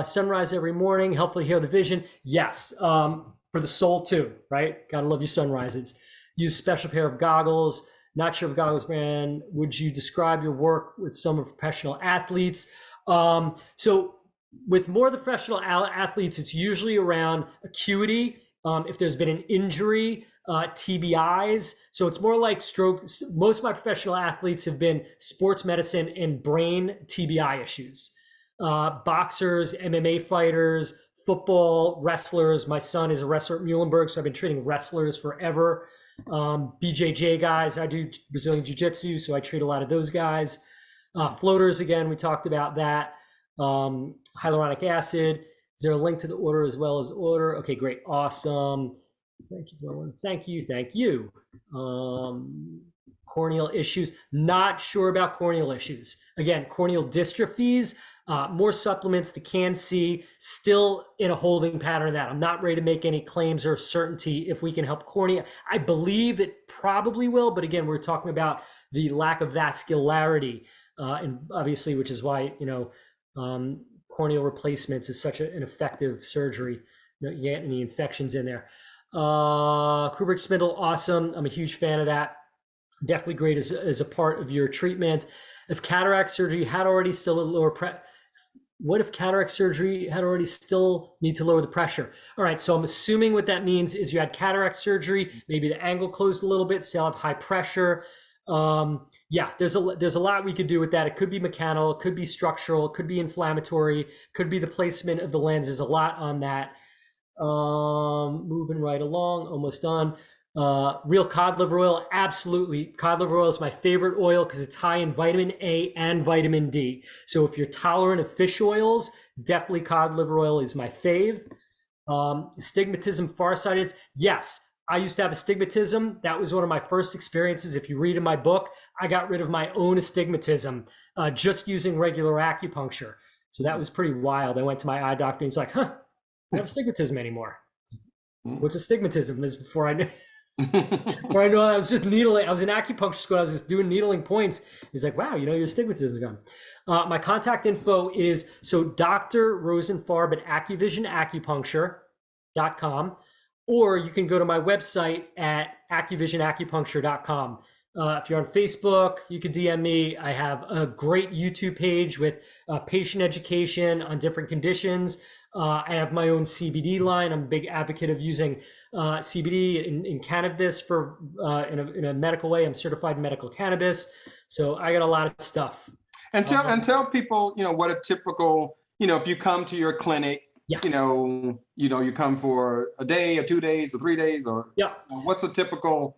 Sunrise every morning, helpful to hear the vision. Yes, for the soul too, right? Gotta love your sunrises. Use special pair of goggles. Not sure of goggles brand. Would you describe your work with some of professional athletes? So with more of the professional athletes, it's usually around acuity. If there's been an injury, TBIs. So it's more like stroke. Most of my professional athletes have been sports medicine and brain TBI issues. Boxers, MMA fighters, football, wrestlers. My son is a wrestler at Muhlenberg, so I've been treating wrestlers forever. BJJ guys, I do Brazilian Jiu-Jitsu, so I treat a lot of those guys. Floaters, again, we talked about that. Hyaluronic acid. Is there a link to the order as well as order? Okay, great, awesome. Thank you, everyone. Thank you. Corneal issues. Not sure about corneal issues. Again, corneal dystrophies. More supplements, the CAN-C, still in a holding pattern of that. I'm not ready to make any claims or certainty if we can help cornea. I believe it probably will, but again, we're talking about the lack of vascularity, and obviously, which is why, corneal replacements is such an effective surgery. You don't get any infections in there. Kubrick spindle, awesome. I'm a huge fan of that. Definitely great as a part of your treatment. If cataract surgery had already still a lower what if cataract surgery had already still need to lower the pressure? All right, so I'm assuming what that means is you had cataract surgery, maybe the angle closed a little bit, still have high pressure. Yeah, there's a lot we could do with that. It could be mechanical, it could be structural, it could be inflammatory, could be the placement of the lens. There's a lot on that. Moving right along, almost done. Real cod liver oil, absolutely. Cod liver oil is my favorite oil because it's high in vitamin A and vitamin D. So if you're tolerant of fish oils, definitely cod liver oil is my fave. Astigmatism, farsighted. Yes, I used to have astigmatism. That was one of my first experiences. If you read in my book, I got rid of my own astigmatism just using regular acupuncture. So that was pretty wild. I went to my eye doctor and he's like, huh, I don't have astigmatism anymore. What's astigmatism? This is before I knew. Before I know, I was just needling. I was in acupuncture school. I was just doing needling points. He's like, wow, you know, your astigmatism is gone. My contact info is Dr. Rosenfarb at AccuvisionAcupuncture.com, or you can go to my website at AccuvisionAcupuncture.com. If you're on Facebook, you can DM me. I have a great YouTube page with patient education on different conditions. I have my own CBD line. I'm a big advocate of using CBD in cannabis for in a medical way. I'm certified in medical cannabis, so I got a lot of stuff. And tell people, you know, what a typical, you know, if you come to your clinic, Yeah. you come for a day or 2 days or 3 days, or what's a typical?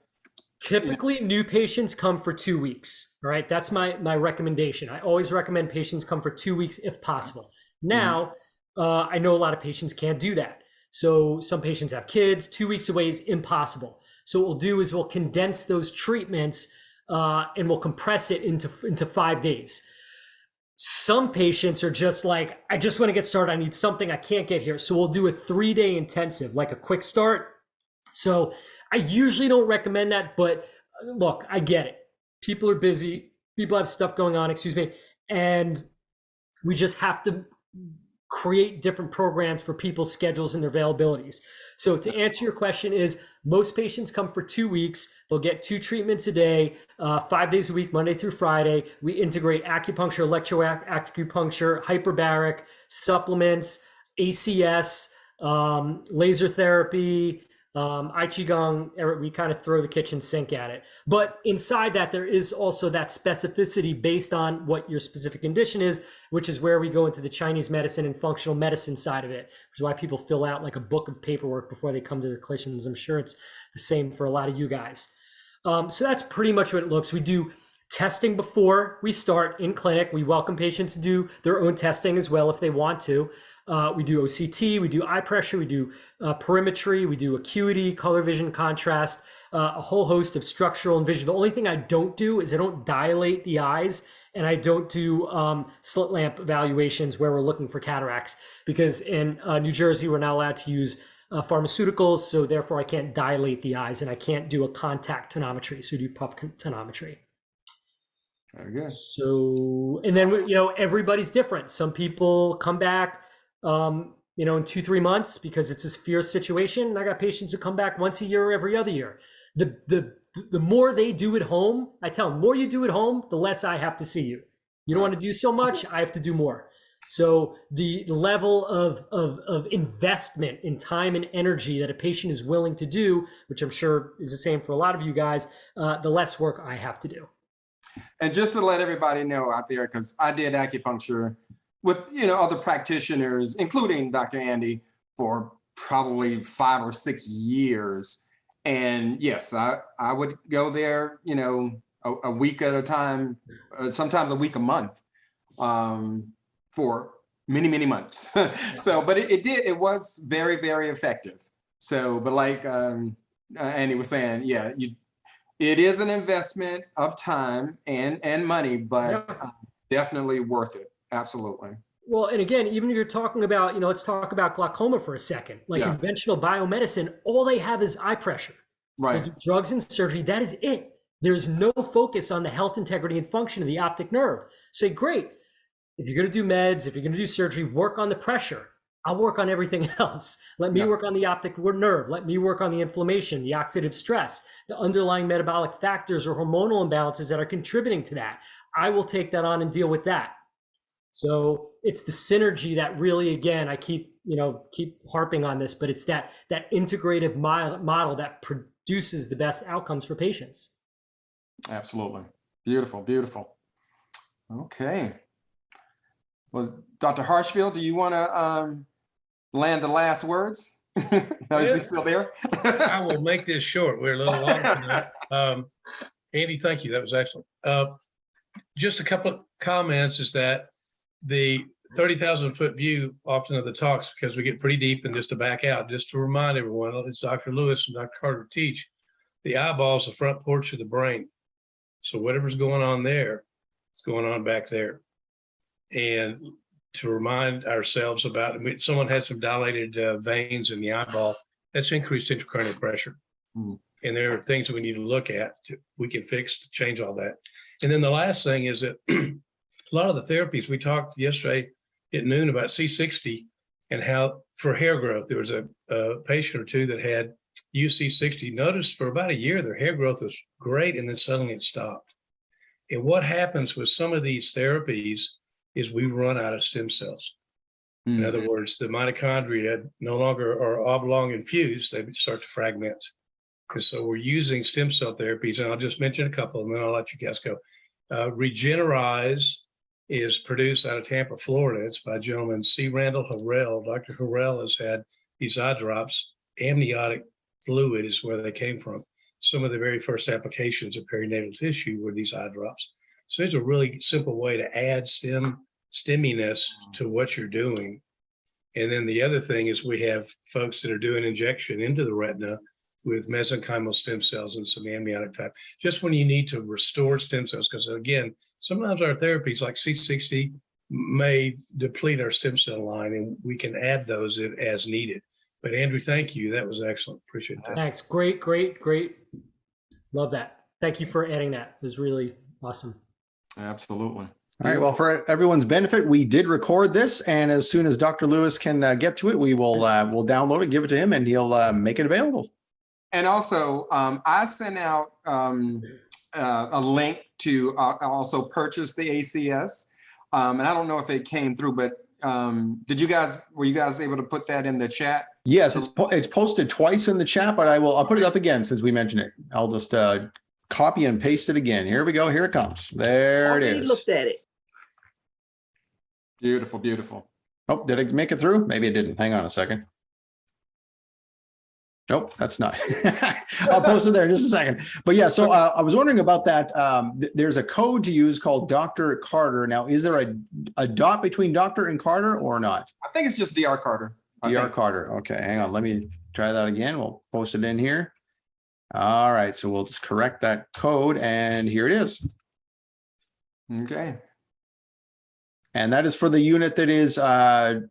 Typically, new patients come for 2 weeks. All right, that's my recommendation. I always recommend patients come for 2 weeks if possible. Now, I know a lot of patients can't do that. So some patients have kids. 2 weeks away is impossible. So what we'll do is we'll condense those treatments and we'll compress it into 5 days. Some patients are just like, I just want to get started. I need something. I can't get here. So we'll do a 3-day intensive, like a quick start. So I usually don't recommend that, but look, I get it. People are busy. People have stuff going on, and we just have to create different programs for people's schedules and their availabilities. So to answer your question is, most patients come for 2 weeks. They'll get 2 treatments a day, 5 days a week, Monday through Friday. We integrate acupuncture, electro-acupuncture, hyperbaric, supplements, ACS, laser therapy, Qigong. We kind of throw the kitchen sink at it. But inside that, there is also that specificity based on what your specific condition is, which is where we go into the Chinese medicine and functional medicine side of it, which is why people fill out like a book of paperwork before they come to the clinicians. I'm sure it's the same for a lot of you guys. So that's pretty much what it looks. We do testing before we start in clinic. We welcome patients to do their own testing as well if they want to. We do OCT, we do eye pressure, we do perimetry, we do acuity, color vision, contrast, a whole host of structural and vision. The only thing I don't do is I don't dilate the eyes, and I don't do slit lamp evaluations where we're looking for cataracts, because in New Jersey, we're not allowed to use pharmaceuticals, so therefore I can't dilate the eyes, and I can't do a contact tonometry, so we do puff tonometry. Very good. So, and then, everybody's different. Some people come back in 2-3 months because it's a fierce situation. And I got patients who come back once a year or every other year. The more they do at home, I tell them, the more you do at home, the less I have to see you. You don't want to do so much, I have to do more. So the level of investment in time and energy that a patient is willing to do, which I'm sure is the same for a lot of you guys, the less work I have to do. And just to let everybody know out there, because I did acupuncture with other practitioners, including Dr. Andy, for probably 5 or 6 years. And yes, I would go there, a week at a time, sometimes a week a month, for many, many months. So, but it was very, very effective. So, but like Andy was saying, yeah, it is an investment of time and money, but definitely worth it. Absolutely. Well, and again, even if you're talking about, let's talk about glaucoma for a second. Like conventional biomedicine, all they have is eye pressure. Right. They do drugs and surgery. That is it. There's no focus on the health, integrity, and function of the optic nerve. Say, great. If you're going to do meds, if you're going to do surgery, work on the pressure. I'll work on everything else. Let me work on the optic nerve. Let me work on the inflammation, the oxidative stress, the underlying metabolic factors or hormonal imbalances that are contributing to that. I will take that on and deal with that. So it's the synergy that really, again, I keep harping on this, but it's that integrative model that produces the best outcomes for patients. Absolutely. Beautiful, beautiful. Okay. Well, Dr. Harshfield, do you want to land the last words? No, is he still there? I will make this short. We're a little long tonight. Andy, thank you. That was excellent. Just a couple of comments is that the 30,000-foot view often of the talks, because we get pretty deep, and just to back out, just to remind everyone, as Dr. Lewis and Dr. Carter teach, the eyeball is the front porch of the brain. So whatever's going on there, it's going on back there. And to remind ourselves about, someone had some dilated veins in the eyeball, that's increased intracranial pressure. And there are things that we need to look at, we can fix to change all that. And then the last thing is that a lot of the therapies, we talked yesterday at noon about C60 and how for hair growth, there was a patient or two that had UC60, noticed for about a year their hair growth was great, and then suddenly it stopped. And what happens with some of these therapies is we run out of stem cells. In other words, the mitochondria no longer are oblong and fused, they start to fragment. And so we're using stem cell therapies, and I'll just mention a couple and then I'll let you guys go. Regenerize is produced out of Tampa, Florida. It's by a gentleman, C. Randall Harrell. Dr. Harrell has had these eye drops. Amniotic fluid is where they came from. Some of the very first applications of perinatal tissue were these eye drops. So it's a really simple way to add stemminess to what you're doing. And then the other thing is we have folks that are doing injection into the retina with mesenchymal stem cells and some amniotic type, just when you need to restore stem cells. Because again, sometimes our therapies like C60 may deplete our stem cell line, and we can add those as needed. But Andrew, thank you. That was excellent. Appreciate that. Thanks. Great, great, great. Love that. Thank you for adding that. It was really awesome. Absolutely. All right. Well, for everyone's benefit, we did record this, and as soon as Dr. Lewis can get to it, we will we'll download it, give it to him, and he'll make it available. And also, I sent out a link to also purchase the ACS. And I don't know if it came through, but were you guys able to put that in the chat? Yes, it's posted twice in the chat, but I'll put it up again since we mentioned it. I'll just copy and paste it again. Here we go. Here it comes. There it is. We looked at it. Beautiful, beautiful. Oh, did it make it through? Maybe it didn't. Hang on a second. Nope, that's not. I'll post it there in just a second. But yeah, so I was wondering about that. There's a code to use called Dr. Carter. Now, is there a dot between Dr. and Carter or not? I think it's just Dr. Carter. Dr. Carter. Okay, hang on. Let me try that again. We'll post it in here. All right, so we'll just correct that code, and here it is. Okay. And that is for the unit that is Dr.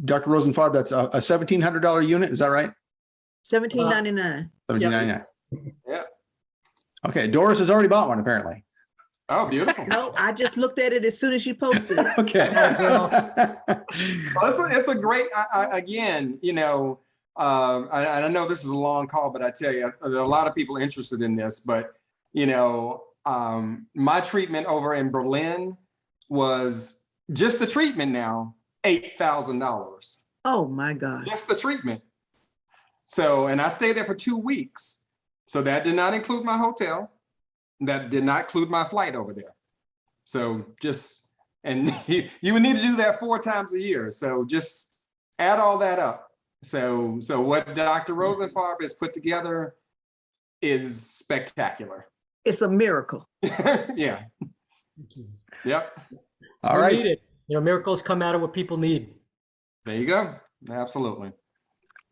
Rosenfarb. That's a $1,700 unit. Is that right? $17.99. $17.99. Yeah. Okay, Doris has already bought one apparently. Oh, beautiful. No, I just looked at it as soon as you posted it. Okay. Well, it's a great, again, you know, I know this is a long call, but I tell you, there are a lot of people interested in this, but, you know, my treatment over in Berlin was just the treatment now, $8,000. Oh my God. Just the treatment. So, and I stayed there for 2 weeks. So that did not include my hotel. That did not include my flight over there. So just, and you would need to do that 4 times a year. So just add all that up. So what Dr. Rosenfarb has put together is spectacular. It's a miracle. Yeah. Thank you. Yep. All right. Needed. You know, miracles come out of what people need. There you go. Absolutely.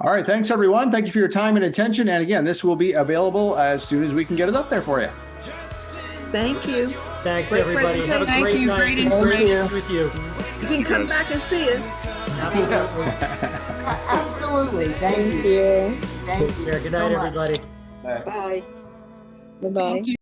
All right. Thanks, everyone. Thank you for your time and attention. And again, this will be available as soon as we can get it up there for you. Thank you. Thanks, Great everybody. Have a presentation. great night. Great Great information. being with you. You can come back and see us. Absolutely. Absolutely. Thank you. Thank Take you. care. Good night, so much. everybody. Bye. Bye-bye.